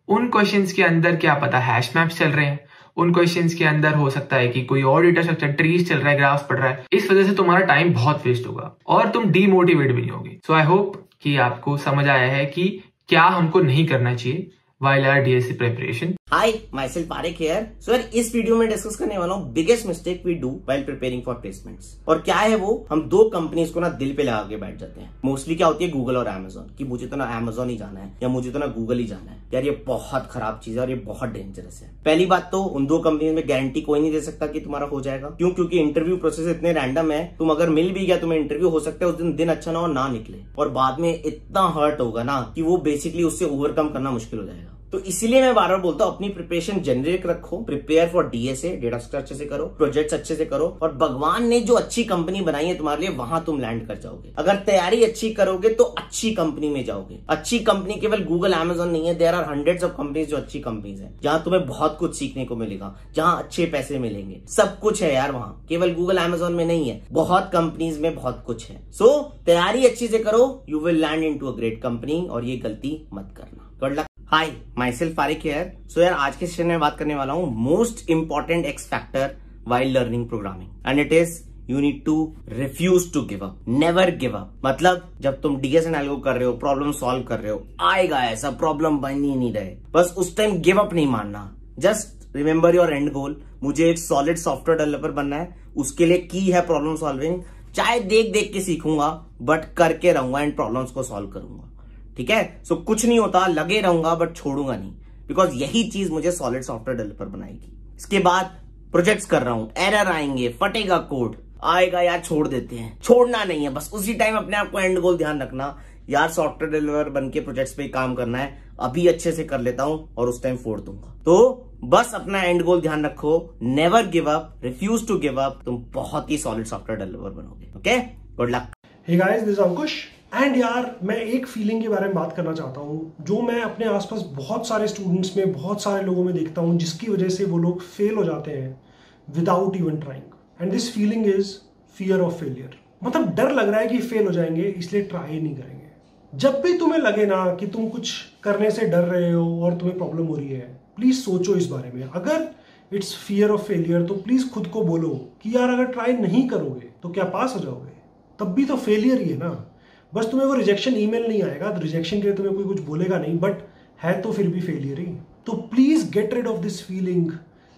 S4: उन क्वेश्चंस के अंदर क्या पता हैश मैप्स चल रहे हैं, उन क्वेश्चंस के अंदर हो सकता है कि कोई और डेटा स्ट्रक्चर, ट्रीज चल रहा है, ग्राफ्स पढ़ रहा है। इस वजह से तुम्हारा टाइम बहुत वेस्ट होगा और तुम डीमोटिवेट भी नहीं होगे। सो आई होप कि आपको समझ आया है कि क्या हमको नहीं करना चाहिए while our DSA preparation.
S2: Hi, myself Parik here. So यार इस वीडियो में डिस्कस करने वाला हूँ biggest mistake we do while preparing for placements. और क्या है वो, हम दो कंपनीज को ना दिल पे लगा के बैठ जाते हैं। मोस्टली क्या होती है, गूगल और अमेजोन, कि मुझे तो ना अमेजोन ही जाना है या मुझे तो ना गूगल ही जाना है। यार ये बहुत खराब चीज है और ये बहुत डेंजरस है। पहली बात तो उन दो कंपनीज में गारंटी कोई नहीं दे सकता कि तुम्हारा हो जाएगा। क्यों? क्योंकि इंटरव्यू प्रोसेस इतने रैंडम है, तुम अगर मिल भी गया तुम्हें इंटरव्यू, हो सकता है उस दिन अच्छा ना हो, ना निकले, और बाद में इतना हर्ट होगा ना कि वो बेसिकली उससे ओवरकम करना मुश्किल हो जाएगा। तो इसीलिए मैं बार बार बोलता हूँ अपनी प्रिपरेशन जेनरिक रखो, prepare for DSA, data structure अच्छे से करो, प्रोजेक्ट्स अच्छे से करो, और भगवान ने जो अच्छी कंपनी बनाई है तुम्हारे लिए वहां तुम लैंड कर जाओगे। अगर तैयारी अच्छी करोगे तो अच्छी कंपनी में जाओगे। अच्छी कंपनी केवल गूगल अमेजोन नहीं है, there are hundreds of companies जो अच्छी कंपनीज है, जहां तुम्हें बहुत कुछ सीखने को मिलेगा, जहां अच्छे पैसे मिलेंगे, सब कुछ है यार वहां, केवल गूगल अमेजोन में नहीं है, बहुत कंपनीज में बहुत कुछ है। सो तैयारी अच्छी से करो, you will land into a great company, और ये गलती मत करना। Good luck. Hi, myself Parik here. So यार आज के सेशन में बात करने वाला हूं most important X factor while learning programming, and it is you need to refuse to give up, never give up. मतलब जब तुम डीएस एंड एल्गो कर रहे हो, प्रॉब्लम सॉल्व कर रहे हो, आएगा ऐसा प्रॉब्लम बन ही नहीं रहे, बस उस टाइम गिव अप नहीं मारना। जस्ट रिमेंबर योर एंड गोल। मुझे एक सॉलिड सॉफ्टवेयर डेवलपर बनना है, उसके लिए की है प्रॉब्लम सॉल्विंग। चाहे देख देख के सीखूंगा, बट करके रहूंगा एंड प्रॉब्लम्स को सॉल्व करूंगा, ठीक है। सो कुछ नहीं होता, लगे रहूंगा बट छोड़ूंगा नहीं, बिकॉज यही चीज मुझे सॉलिड सॉफ्टवेयर डेवलपर बनाएगी। इसके बाद प्रोजेक्ट्स कर रहा हूं, एरर आएंगे, फटेगा कोड, आएगा यार छोड़ देते हैं, छोड़ना नहीं है, बस उसी टाइम अपने आप को एंड गोल ध्यान रखना, यार सॉफ्टवेयर डेवलपर बन के प्रोजेक्ट्स पे काम करना है, अभी अच्छे से कर लेता हूं और उस टाइम फोड़ दूंगा। तो बस अपना एंड गोल ध्यान रखो, never give up, refuse to give up, तुम बहुत ही सॉलिड सॉफ्टवेयर डेवलपर बनोगे। Okay, good luck.
S1: Hey guys, this is Ankush. And यार मैं एक फीलिंग के बारे में बात करना चाहता हूँ जो मैं अपने आसपास बहुत सारे स्टूडेंट्स में, बहुत सारे लोगों में देखता हूँ, जिसकी वजह से वो लोग फेल हो जाते हैं without even trying. And this feeling is fear of failure. मतलब डर लग रहा है कि फेल हो जाएंगे, इसलिए ट्राई नहीं करेंगे। जब भी तुम्हें लगे ना कि तुम कुछ करने से डर रहे हो और तुम्हें प्रॉब्लम हो रही है, प्लीज सोचो इस बारे में। अगर इट्स फियर ऑफ फेलियर तो प्लीज खुद को बोलो कि यार अगर ट्राई नहीं करोगे तो क्या पास हो जाओगे? तब भी तो फेलियर ही है ना। बस तुम्हें वो रिजेक्शन ईमेल नहीं आएगा, तो रिजेक्शन के लिए तुम्हें कोई कुछ बोलेगा नहीं, बट है तो फिर भी फेलियर ही। तो please get rid of this feeling.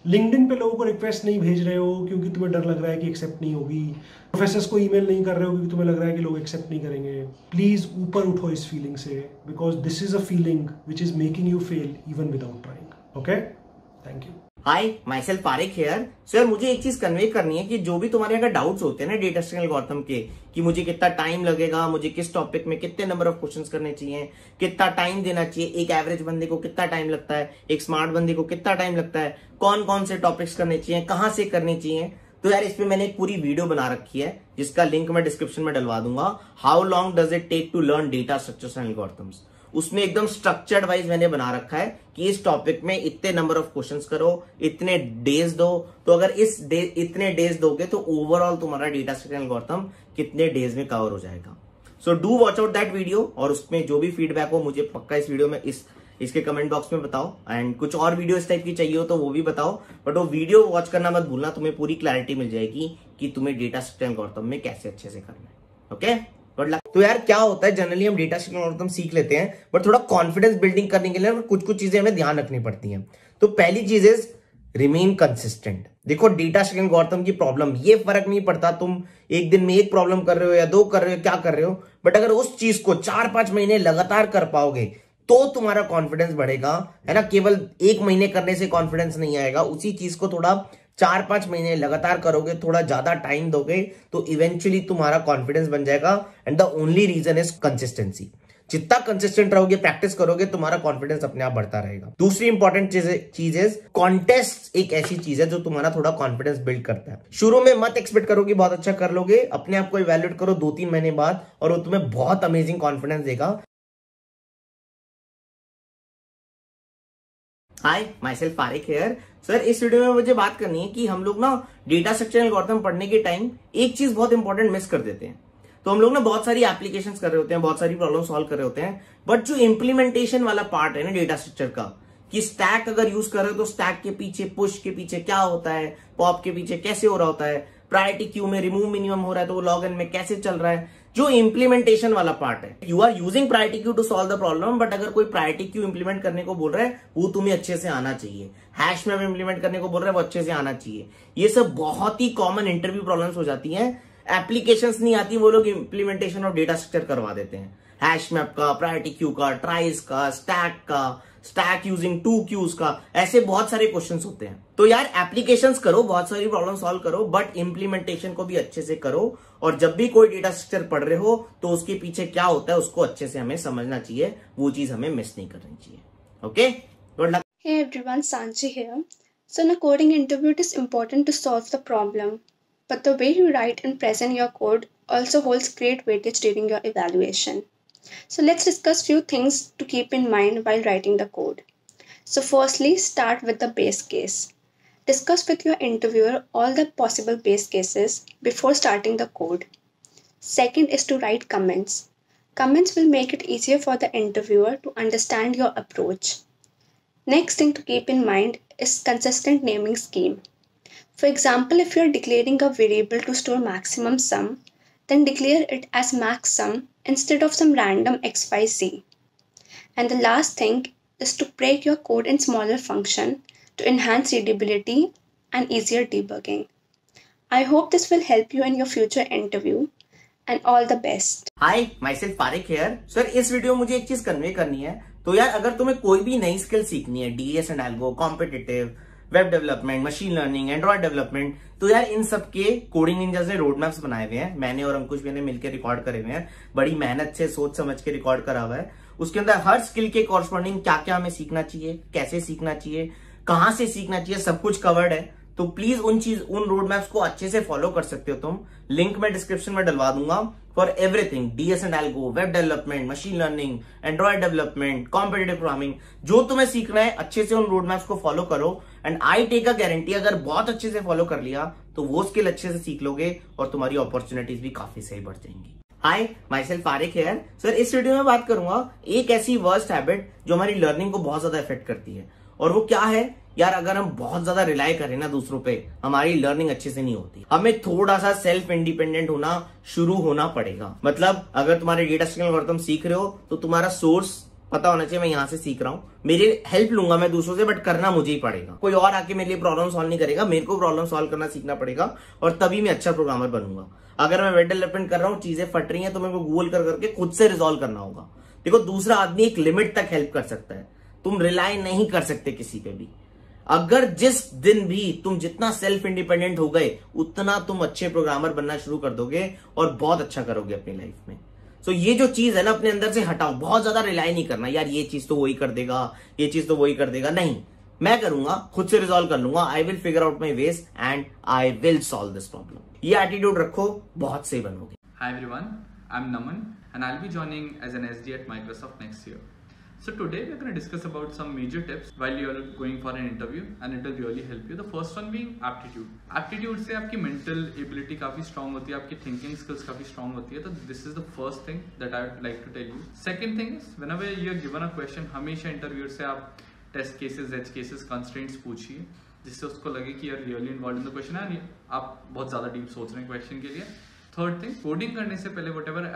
S1: LinkedIn पे लोगों को रिक्वेस्ट नहीं भेज रहे हो क्योंकि तुम्हें डर लग रहा है कि एक्सेप्ट नहीं होगी, प्रोफेसर्स को ईमेल नहीं कर रहे हो क्योंकि तुम्हें लग रहा है कि लोग एक्सेप्ट नहीं करेंगे। प्लीज ऊपर उठो इस फीलिंग से, because this is a feeling which is making you fail even without trying. Okay, thank you.
S2: Hi, myself Parik here. So यार मुझे एक चीज कन्वे करनी है कि जो भी तुम्हारे अगर डाउट्स होते हैं ना डेटा स्ट्रक्चर एल्गोरिथम के, कि मुझे कितना टाइम लगेगा, मुझे किस टॉपिक में कितने नंबर ऑफ क्वेश्चंस करने चाहिए, कितना टाइम देना चाहिए, एक एवरेज बंदे को कितना टाइम लगता है, एक स्मार्ट बंदे को कितना टाइम लगता है, कौन कौन से टॉपिक्स करने चाहिए, कहां से करने चाहिए, तो यार इस पे मैंने एक पूरी वीडियो बना रखी है जिसका लिंक मैं डिस्क्रिप्शन में डलवा दूंगा। How long does it take to learn data structures and algorithms. उसमें एकदम स्ट्रक्चर्ड वाइज मैंने बना रखा है कि इस टॉपिक में इतने नंबर ऑफ क्वेश्चंस करो, इतने डेज दो, तो अगर इतने डेज दोगे तो ओवरऑल तुम्हारा डेटा स्ट्रक्चर एल्गोरिथम कितने डेज में कवर हो जाएगा। So do watch out that video, और उसमें जो भी फीडबैक हो मुझे पक्का इस वीडियो में, इस इसके कमेंट बॉक्स में बताओ, एंड कुछ और वीडियो इस टाइप की चाहिए हो तो वो भी बताओ, बट वो वीडियो वॉच करना मत भूलना, तुम्हें पूरी क्लैरिटी मिल जाएगी कि तुम्हें डेटा स्ट्रक्चर एल्गोरिथम में कैसे अच्छे से करना है। Okay, good luck. तो यार क्या होता है, जनरली हम डेटा स्ट्रक्चर एल्गोरिथम सीख लेते हैं, बट थोड़ा कॉन्फिडेंस बिल्डिंग करने के लिए कुछ चीजें हमें ध्यान रखनी पड़ती हैं। तो पहली चीज इज रिमेन कंसिस्टेंट। देखो डेटा स्ट्रक्चर एल्गोरिथम की प्रॉब्लम, ये फर्क नहीं पड़ता तुम एक दिन में एक प्रॉब्लम कर रहे हो या 2 कर रहे हो, क्या कर रहे हो, बट अगर उस चीज को 4-5 महीने लगातार कर पाओगे तो तुम्हारा कॉन्फिडेंस बढ़ेगा, है ना। केवल 1 महीने करने से कॉन्फिडेंस नहीं आएगा, उसी चीज को थोड़ा 4-5 महीने लगातार करोगे, थोड़ा ज्यादा टाइम दोगे तो इवेंचुअली तुम्हारा कॉन्फिडेंस बन जाएगा। And the only reason is consistency. जितना कंसिस्टेंट रहोगे, प्रैक्टिस करोगे, तुम्हारा कॉन्फिडेंस अपने आप बढ़ता रहेगा। दूसरी इंपॉर्टेंट चीज इज कॉन्टेस्ट एक ऐसी चीज है जो तुम्हारा थोड़ा कॉन्फिडेंस बिल्ड करता है। शुरू में मत एक्सपेक्ट करो कि बहुत अच्छा कर लोगे, अपने आप को इवैल्यूएट करो 2-3 महीने बाद और वो तुम्हें बहुत अमेजिंग कॉन्फिडेंस देगा। हाय, myself Farik here. Sir, इस वीडियो में मुझे बात करनी है कि हम लोग ना डेटा स्ट्रक्चर एल्गोरिथम पढ़ने के टाइम एक चीज बहुत इंपॉर्टेंट मिस कर देते हैं। तो हम लोग ना बहुत सारी एप्लीकेशंस कर रहे होते हैं, बहुत सारी प्रॉब्लम सॉल्व कर रहे होते हैं, बट जो इंप्लीमेंटेशन वाला पार्ट है ना डेटा स्ट्रक्चर का, कि स्टैक अगर यूज कर रहे हो तो स्टैक के पीछे, पुश के पीछे क्या होता है, पॉप के पीछे कैसे हो रहा होता है, प्रायोरिटी क्यू में रिमूव मिनिमम हो रहा है तो वो लॉग इन में कैसे चल रहा है, जो इंप्लीमेंटेशन वाला पार्ट है। You are using priority queue to solve the problem, but अगर कोई प्रायोरिटी क्यू इंप्लीमेंट करने को बोल रहा है वो तुम्हें अच्छे से आना चाहिए। हैश मैप इंप्लीमेंट करने को बोल रहा है वो अच्छे से आना चाहिए। ये सब बहुत ही कॉमन इंटरव्यू प्रॉब्लम्स हो जाती हैं। एप्लीकेशंस नहीं आती, वो लोग इंप्लीमेंटेशन ऑफ डेटा स्ट्रक्चर करवा देते हैं, हैश मैप का, प्रायोरिटी क्यू का, ट्राइस का, स्टैक का, स्टैक यूजिंग 2 क्यूज का, ऐसे बहुत सारे क्वेश्चंस होते हैं। तो यार एप्लीकेशंस करो, बहुत सारी प्रॉब्लम सॉल्व करो, बट इंप्लीमेंटेशन को भी अच्छे से करो। और जब भी कोई डेटा स्ट्रक्चर पढ़ रहे हो तो उसके पीछे क्या होता है उसको अच्छे से हमें समझना चाहिए, वो चीज हमें मिस नहीं करनी चाहिए। Okay, good luck.
S5: Hey everyone, Sanchi here. So in a coding interview, it is important to solve the problem, but the way you write and present your code also holds great weightage during your evaluation. So let's discuss few things to keep in mind while writing the code. So firstly, start with the base case. Discuss with your interviewer all the possible base cases before starting the code. Second is to write comments. Comments will make it easier for the interviewer to understand your approach. Next thing to keep in mind is consistent naming scheme. For example, if you are declaring a variable to store maximum sum, then declare it as max sum instead of some random xyz. And the last thing is to break your code in smaller functions to enhance readability and easier debugging. I hope this will help you in your future interview. And all the best.
S2: Hi, myself फारिक here. Sir, इस video में मुझे एक चीज convey करनी है। तो यार अगर तुम्हें कोई भी नई स्किल सीखनी है, DS and algo, competitive, web development, machine learning, Android development, तो यार इन सब के कोडिंग निंजास ने रोड मैप्स बनाए हुए हैं। मैंने और अंकुश भी ने मिलकर रिकॉर्ड करे हुए हैं, बड़ी मेहनत से सोच समझ के रिकॉर्ड करा हुआ है। उसके अंदर हर स्किल के कॉरस्पॉन्डिंग क्या क्या हमें सीखना चाहिए, कैसे सीखना चाहिए, कहां से सीखना चाहिए, सब कुछ कवर्ड है। तो प्लीज उन रोड मैप्स को अच्छे से फॉलो कर सकते हो तुम। लिंक मैं डिस्क्रिप्शन में डलवा दूंगा for everything, DS and algo, web development, machine learning, Android development, competitive programming, जो तुम्हें सीखना है अच्छे से उन रोड मैप्स को फॉलो करो। And I take a guarantee, अगर बहुत अच्छे से फॉलो कर लिया तो वो स्किल अच्छे से सीख लोगे और तुम्हारी अपॉर्चुनिटीज भी काफी सही बढ़ जाएंगी। हाय, myself Farik here. Sir, इस वीडियो में बात करूंगा एक ऐसी वर्स्ट हैबिट जो हमारी लर्निंग को बहुत ज्यादा इफेक्ट करती है, और वो क्या है यार, अगर हम बहुत ज्यादा रिलाई करें ना दूसरों पे, हमारी लर्निंग अच्छे से नहीं होती। हमें थोड़ा सा सेल्फ इंडिपेंडेंट होना शुरू होना पड़ेगा। मतलब अगर तुम्हारे डेटा स्ट्रक्चर एल्गोरिथम सीख रहे हो तो तुम्हारा सोर्स पता होना चाहिए, मैं यहां से सीख रहा हूं, मेरी हेल्प लूंगा मैं दूसरों से, बट करना मुझे ही पड़ेगा। कोई और आके मेरे लिए प्रॉब्लम सॉल्व नहीं करेगा, मेरे को प्रॉब्लम सॉल्व करना सीखना पड़ेगा, और तभी मैं अच्छा प्रोग्रामर बनूंगा। अगर मैं वेब डेवलपमेंट कर रहा हूँ, चीजें फट रही हैं, तो मेरे को गूगल कर करके खुद से रिजॉल्व करना होगा। देखो, दूसरा आदमी एक लिमिट तक हेल्प कर सकता है, तुम रिलाई नहीं कर सकते किसी पे भी। अगर जिस दिन भी तुम जितना सेल्फ इंडिपेंडेंट हो गए, उतना तुम अच्छे प्रोग्रामर बनना शुरू कर दोगे और बहुत अच्छा करोगे अपनी लाइफ में। सो ये जो चीज है ना, अपने अंदर से हटाओ। बहुत ज्यादा रिलाई नहीं करना, यार ये चीज तो वही कर देगा, ये चीज तो वही कर देगा, नहीं, मैं करूंगा, खुद से रिजॉल्व कर लूंगा। I will figure out my ways and I will solve this problem. ये एटीट्यूड रखो, बहुत सही बनोगे।
S6: Hi everyone, I'm Naman and I'll be joining as an SD at Microsoft next year. So today we're going to discuss about some major tips while you are going for an interview, and it will really help you. The first one being aptitude. Aptitude से आपकी mental ability काफी strong होती है, आपकी thinking skills काफी strong होती है. तो this is the first thing that I would like to tell you. Second thing is whenever you are given a question, हमेशा interviewer से आप test cases, edge cases, constraints पूछिए, जिससे उसको लगे कि you're really involved in the question and आप बहुत ज़्यादा deep सोच रहे हैं question के लिए. थर्ड थिंग, कोडिंग करने से पहले वट एवर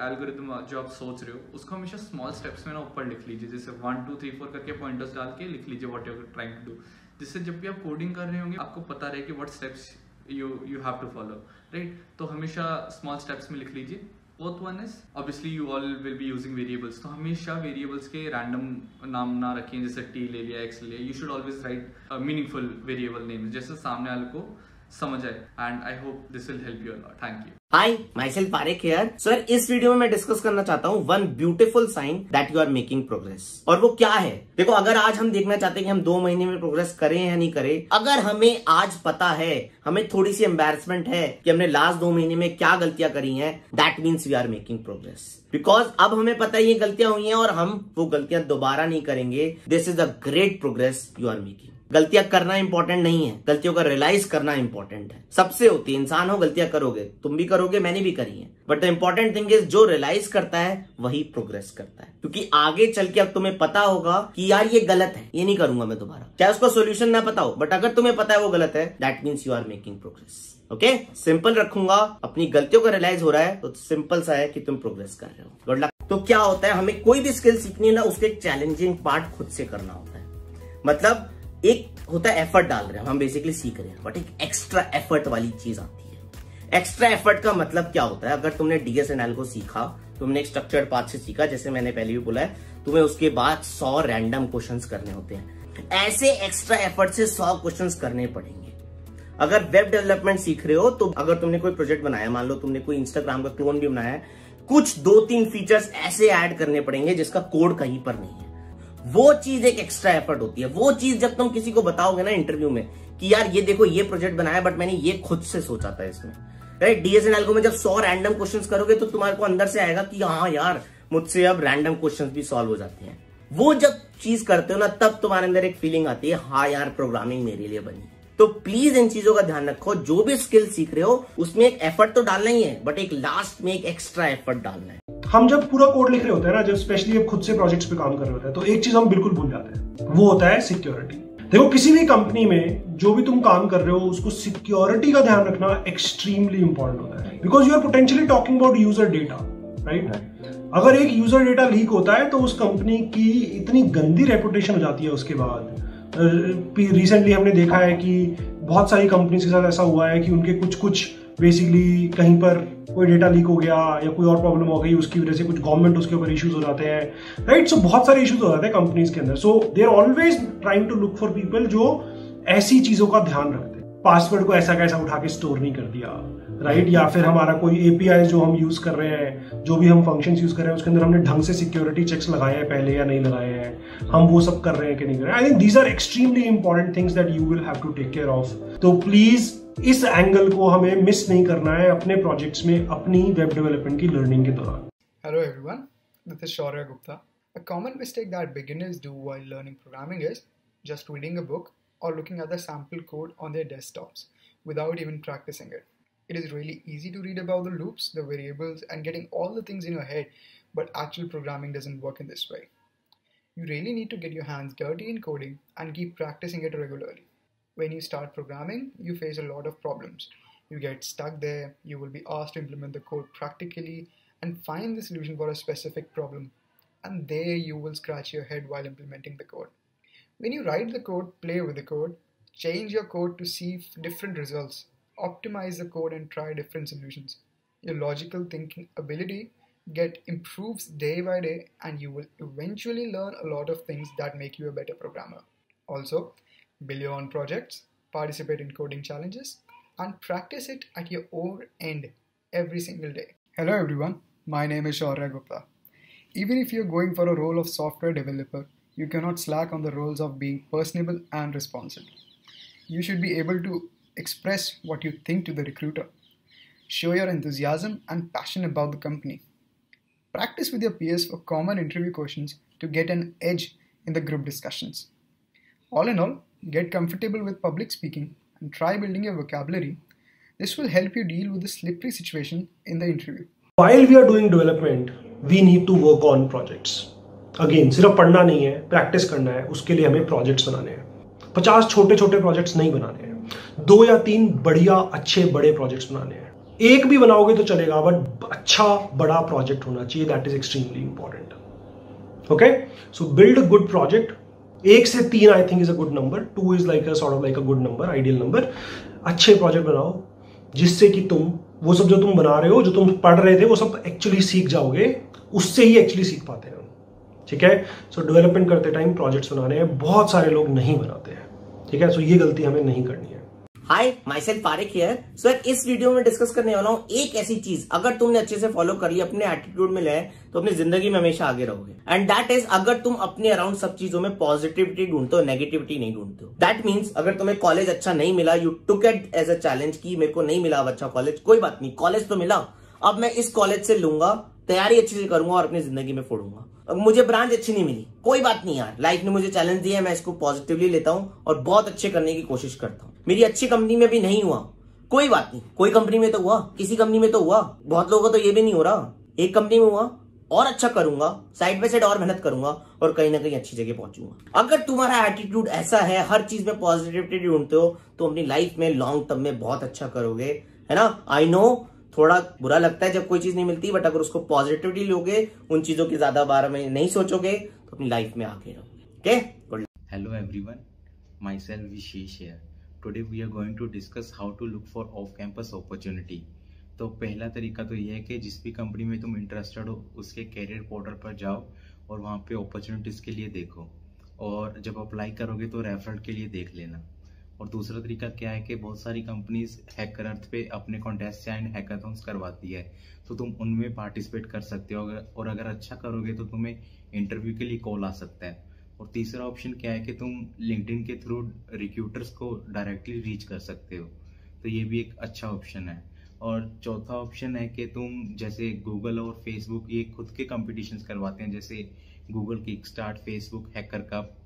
S6: एल्गोरिथम जो आप सोच रहे हो उसको हमेशा स्मॉल स्टेप्स में ना ऊपर लिख लीजिए, जैसे 1 2 3 4 करके पॉइंटर्स डाल के लिख लीजिए whatever trying to do, जिससे जब भी आप कोडिंग कर रहे होंगे आपको पता रहे कि what steps you have to follow, right. तो हमेशा स्मॉल स्टेप्स में लिख लीजिए. Fourth one is obviously you all will be using variables, तो हमेशा वेरिएबल्स के रैंडम नाम ना रखें, जैसे टी ले लिया, एक्स ले लिया. You should always write meaningful variable names, जैसे सामने वाले को समझ आए. And I hope this will help you a lot. Thank you.
S2: Hi, myself Parekh here. Sir, इस वीडियो में मैं डिस्कस करना चाहता हूँ one beautiful sign that you are making progress. और वो क्या है? देखो, अगर आज हम देखना चाहते हैं कि हम 2 महीने में प्रोग्रेस करें या नहीं करें, अगर हमें आज पता है, हमें थोड़ी सी एम्बैरेसमेंट है कि हमने लास्ट 2 महीने में क्या गलतियां करी हैं, that means we are making progress. Because अब हमें पता है ये गलतियां हुई हैं और हम वो गलतियां दोबारा नहीं करेंगे. This is a great progress you are making. गलतियां करना इंपॉर्टेंट नहीं है, गलतियों का रियलाइज करना इंपॉर्टेंट है. सबसे होती है, इंसान हो, गलतियां करोगे, तुम भी करोगे, मैंने भी करी है. But the important thing is जो रियलाइज करता है वही प्रोग्रेस करता है. क्योंकि आगे चल के अब तुम्हें पता होगा कि यार ये गलत है, ये नहीं करूंगा मैं दोबारा. चाहे उसका सोल्यूशन ना पता हो, बट अगर तुम्हें पता है वो गलत है, that means you are making progress. Okay, simple रखूंगा. अपनी गलतियों का रियलाइज हो रहा है तो सिंपल सा है कि तुम प्रोग्रेस कर रहे हो. Good luck. तो क्या होता है, हमें कोई भी स्किल सीखनी है ना, उसके एक चैलेंजिंग पार्ट खुद से करना होता है. मतलब एक होता है एफर्ट डाल रहे हैं, हम बेसिकली सीख रहे हैं, बट एक एक्स्ट्रा एफर्ट वाली चीज आती है. एक्स्ट्रा एफर्ट का मतलब क्या होता है? अगर तुमने डीएसएनएल को सीखा, तुमने एक स्ट्रक्चर्ड पाथ से सीखा, जैसे मैंने पहले भी बोला है, तुम्हें उसके बाद 100 रैंडम क्वेश्चंस करने होते हैं. ऐसे एक्स्ट्रा एफर्ट से 100 क्वेश्चंस करने पड़ेंगे. अगर वेब डेवलपमेंट सीख रहे हो तो अगर तुमने कोई प्रोजेक्ट बनाया, मान लो तुमने कोई इंस्टाग्राम का क्लोन भी बनाया है, कुछ 2-3 फीचर्स ऐसे ऐड करने पड़ेंगे जिसका कोड कहीं पर नहीं है. वो चीज एक एक्स्ट्रा एफर्ट होती है. वो चीज जब तुम किसी को बताओगे ना इंटरव्यू में कि यार ये देखो ये प्रोजेक्ट बनाया बट मैंने ये खुद से सोचा था इसमें, राइट. डीएसएनएल को में जब 100 रैंडम क्वेश्चंस करोगे तो तुम्हारे को अंदर से आएगा कि हाँ यार मुझसे अब रैंडम क्वेश्चंस भी सॉल्व हो जाते हैं. वो जब चीज करते हो ना, तब तुम्हारे अंदर एक फीलिंग आती है, हाँ यार प्रोग्रामिंग मेरे लिए बनी. तो प्लीज इन चीजों का ध्यान रखो. जो भी स्किल सीख रहे हो उसमें एक एफर्ट तो डालना ही है, बट एक लास्ट में एक एक्स्ट्रा एफर्ट डालना है.
S1: हम जब पूरा कोड लिख रहे होते हैं ना, जब स्पेशली अब खुद से प्रोजेक्ट्स पे काम कर रहे होते हैं, तो एक चीज हम बिल्कुल भूल जाते हैं, वो होता है सिक्योरिटी. देखो, किसी भी कंपनी में जो भी तुम काम कर रहे हो उसको सिक्योरिटी का ध्यान रखना एक्सट्रीमली इंपॉर्टेंट होता है. Because you are potentially talking about user data, right. अगर एक यूजर डेटा लीक होता है तो उस कंपनी की इतनी गंदी रेपुटेशन हो जाती है. उसके बाद रिसेंटली हमने देखा है कि बहुत सारी कंपनीज के साथ ऐसा हुआ है कि उनके कुछ बेसिकली कहीं पर कोई डेटा लीक हो गया या कोई और प्रॉब्लम हो गई, उसकी वजह से कुछ गवर्नमेंट उसके ऊपर इश्यूज हो जाते हैं, राइट. सो बहुत सारे इश्यूज हो जाते हैं कंपनीज के अंदर. So they are always trying to look for people जो ऐसी चीजों का ध्यान रखते हैं. पासवर्ड को ऐसा कैसा उठा के स्टोर नहीं कर दिया, राइट. या फिर हमारा कोई एपीआई जो हम यूज कर रहे हैं, जो भी हम फंक्शंस यूज कर रहे हैं, उसके अंदर हमने ढंग से सिक्योरिटी चेक्स लगाए हैं पहले या नहीं लगाए हैं, हम वो सब कर रहे हैं कि नहीं कर रहे हैं. I think these are extremely important things that you will have to take care of. तो प्लीज इस एंगल को हमें मिस नहीं करना है अपने प्रोजेक्ट्स में, अपनी वेब डेवलपमेंट की लर्निंग के दौरान.
S7: Hello everyone, this is Shaurya Gupta. A common mistake that beginners do while learning programming is just reading a book or looking at the sample code on their desktops without even practicing it. It is really easy to read about the loops, the variables, and getting all the things in your head, but actual programming doesn't work in this way. You really need to get your hands dirty in coding and keep practicing it regularly. When you start programming, you face a lot of problems. You get stuck there, you will be asked to implement the code practically and find the solution for a specific problem. And there you will scratch your head while implementing the code. When you write the code, play with the code, change your code to see different results, optimize the code and try different solutions. Your logical thinking ability improves day by day, and you will eventually learn a lot of things that make you a better programmer. Also, build your own projects, participate in coding challenges, and practice it at your own end every single day. Hello everyone, my name is Shaurya Gupta. Even if you're going for a role of software developer, you cannot slack on the roles of being personable and responsible. You should be able to express what you think to the recruiter. Show your enthusiasm and passion about the company. Practice with your peers for common interview questions to get an edge in the group discussions. All in all, get comfortable with public speaking and try building your vocabulary. This will help you deal with the slippery situation in the interview.
S1: While we are doing development, we need to work on projects. Again, सिर्फ पढ़ना नहीं है, practice करना है, उसके लिए हमें projects बनाने हैं. 50 छोटे छोटे प्रोजेक्ट्स नहीं बनाने हैं, 2 या 3 बढ़िया अच्छे बड़े प्रोजेक्ट्स बनाने हैं. एक भी बनाओगे तो चलेगा, बट अच्छा बड़ा प्रोजेक्ट होना चाहिए. That is extremely important. Okay, so build a good project. 1 से 3 I think is a good number. 2 is like a good number, ideal number. अच्छे प्रोजेक्ट बनाओ जिससे कि तुम वो सब जो तुम बना रहे हो, जो तुम पढ़ रहे थे, वो सब एक्चुअली सीख जाओगे. उससे ही एक्चुअली सीख पाते हैं. ठीक है, सो डेवलपमेंट करते टाइम प्रोजेक्ट्स बनाने हैं. बहुत सारे लोग नहीं बनाते हैं. ठीक है, सो ये गलती हमें नहीं करनी है.
S2: हाय, माई सेल्फ फारिक हियर. सो इस वीडियो में डिस्कस करने वाला हूँ एक ऐसी चीज, अगर तुमने अच्छे से फॉलो कर ली, अपने एटीट्यूड में ले, तो अपनी जिंदगी में हमेशा आगे रहोगे. एंड दैट इज, अगर तुम अपने अराउंड सब चीजों में पॉजिटिविटी ढूंढते हो, नेगेटिविटी नहीं ढूंढते हो. दैट मीन्स अगर तुम्हें कॉलेज अच्छा नहीं मिला, you took it as a challenge कि मेरे को नहीं मिला अब अच्छा कॉलेज, कोई बात नहीं, कॉलेज तो मिला, अब मैं इस कॉलेज से लूंगा, तैयारी अच्छी से करूंगा और अपनी जिंदगी में फोड़ूंगा. अब मुझे ब्रांच अच्छी नहीं मिली, कोई बात नहीं यार, लाइफ ने मुझे चैलेंज दिया है, मैं इसको पॉजिटिवली लेता हूं और बहुत अच्छे करने की कोशिश करता हूं. मेरी अच्छी कंपनी में भी नहीं हुआ, कोई बात नहीं, कोई कंपनी में तो हुआ, किसी कंपनी में तो हुआ, बहुत लोगों को तो ये भी नहीं हो रहा. एक कंपनी में हुआ, और अच्छा करूंगा, साइड बाय साइड और मेहनत करूंगा और कहीं ना कहीं अच्छी जगह पहुंचूंगा. अगर तुम्हारा एटीट्यूड ऐसा है, हर चीज में पॉजिटिविटी ढूंढते हो, तो अपनी लाइफ में लॉन्ग टर्म में बहुत अच्छा करोगे, है ना. आई नो थोड़ा बुरा लगता है जब कोई चीज नहीं मिलती, बट अगर उसको पॉजिटिवली लोगे, उन चीजों के ज्यादा बारे में नहीं सोचोगे, तो अपनी लाइफ में आगे रहोगे. Okay, good.
S8: Hello everyone, myself Vishesh here. Today we are going to discuss how to look for off campus opportunity. तो पहला तरीका तो यह है कि जिस भी कंपनी में तुम इंटरेस्टेड हो, उसके कैरियर पोर्टल पर जाओ और वहाँ पे अपॉर्चुनिटीज के लिए देखो, और जब अप्लाई करोगे तो रेफरल के लिए देख लेना. और दूसरा तरीका क्या है कि बहुत सारी कंपनीज हैकर अर्थ पे अपने कॉन्टेस्ट एंड हैकाथॉन्स करवाती है, तो तुम उनमें पार्टिसिपेट कर सकते हो, और अगर अच्छा करोगे तो तुम्हें इंटरव्यू के लिए कॉल आ सकता है. और तीसरा ऑप्शन क्या है कि तुम लिंक्डइन के थ्रू रिक्रूटर्स को डायरेक्टली रीच कर सकते हो, तो ये भी एक अच्छा ऑप्शन है. और चौथा ऑप्शन है कि तुम जैसे गूगल और फेसबुक ये खुद के कॉम्पिटिशन्स करवाते हैं, जैसे Google kickstart, Facebook hacker cup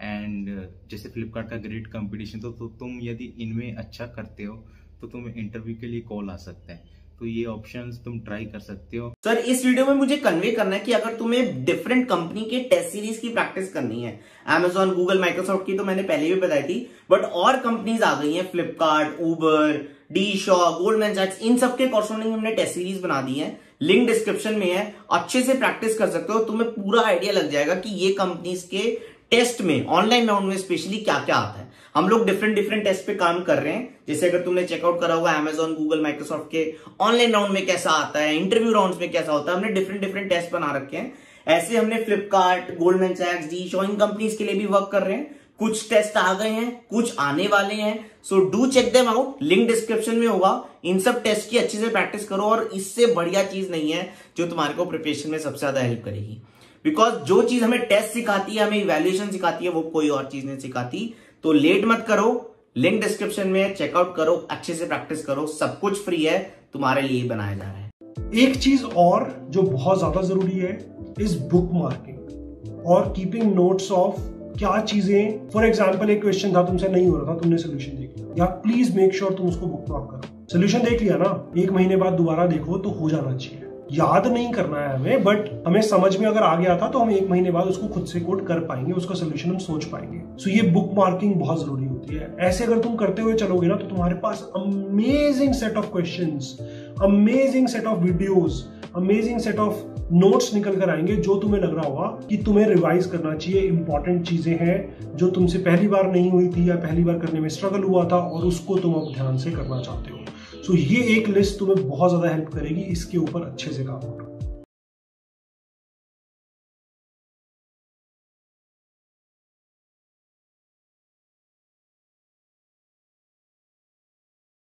S8: and जैसे फ्लिपकार्ट का ग्रेट कंपटीशन. तो तुम यदि इनमें अच्छा करते हो तो तुम्हें इंटरव्यू के लिए कॉल आ सकता है. तो ये ऑप्शंस तुम ट्राई कर सकते हो.
S2: सर, इस वीडियो में मुझे कन्वे करना है कि अगर तुम्हें डिफरेंट कंपनी के टेस्ट सीरीज की प्रैक्टिस करनी है, Amazon, गूगल, माइक्रोसॉफ्ट की तो मैंने पहले भी बताई थी, बट और कंपनीज आ गई हैं, फ्लिपकार्ट, उबर, डी-शॉ, गोल्डमैन सैक्स, इन सबके कॉरस्पॉन्डिंग हमने टेस्ट सीरीज बना दी है. लिंक डिस्क्रिप्शन में है, अच्छे से प्रैक्टिस कर सकते हो. तुम्हें पूरा आइडिया लग जाएगा कि ये कंपनीज के टेस्ट में, ऑनलाइन राउंड में स्पेशली क्या क्या आता है. हम लोग डिफरेंट टेस्ट पे काम कर रहे हैं. जैसे अगर तुमने चेकआउट करा होगा Amazon, गूगल, माइक्रोसॉफ्ट के ऑनलाइन राउंड में कैसा आता है, इंटरव्यू राउंड्स में कैसा होता है, हमने डिफरेंट टेस्ट बना रखे हैं. ऐसे हमने फ्लिपकार्ट, गोल्डमैन सैक्स, डी-शॉ, इन कंपनीज के लिए भी वर्क कर रहे हैं. कुछ टेस्ट आ गए हैं, कुछ आने वाले हैं, so do check them out. Link description में होगा. इन सब टेस्ट की अच्छे से प्रैक्टिस करो, और इससे बढ़िया चीज नहीं है जो तुम्हारे को प्रिपरेशन में सबसे ज्यादा हेल्प करेगी. बिकॉज जो चीज हमें टेस्ट सिखाती है, हमें इवैल्यूएशन सिखाती है, वो कोई और चीज नहीं सिखाती. तो लेट मत करो, लिंक डिस्क्रिप्शन में चेकआउट करो, अच्छे से प्रैक्टिस करो, सब कुछ फ्री है, तुम्हारे लिए बनाया जा रहा है.
S1: एक चीज और जो बहुत ज्यादा जरूरी है इज बुक मार्किंग और कीपिंग नोट्स ऑफ क्या चीजें. फॉर एग्जाम्पल, एक क्वेश्चन था, तुमसे नहीं हो रहा था, तुमने सोल्यूशन देख लिया, या प्लीज मेक श्योर तुम उसको बुक मार्क करो. सोल्यूशन देख लिया ना, 1 महीने बाद दोबारा देखो तो हो जाना चाहिए. याद नहीं करना है हमें, बट हमें समझ में अगर आ गया था तो हम 1 महीने बाद उसको खुद से कोड कर पाएंगे, उसका सोल्यूशन हम सोच पाएंगे. सो ये बुक मार्किंग बहुत जरूरी होती है. ऐसे अगर तुम करते हुए चलोगे ना, तो तुम्हारे पास amazing set of questions, amazing set of videos, amazing set of notes निकल कर आएंगे, जो तुम्हें लग रहा होगा कि तुम्हें रिवाइज करना चाहिए. इंपॉर्टेंट चीजें हैं जो तुमसे पहली बार नहीं हुई थी या पहली बार करने में स्ट्रगल हुआ था, और उसको तुम अब ध्यान से करना चाहते हो. सो ये एक लिस्ट तुम्हें बहुत ज्यादा हेल्प करेगी. इसके ऊपर अच्छे से काम करो.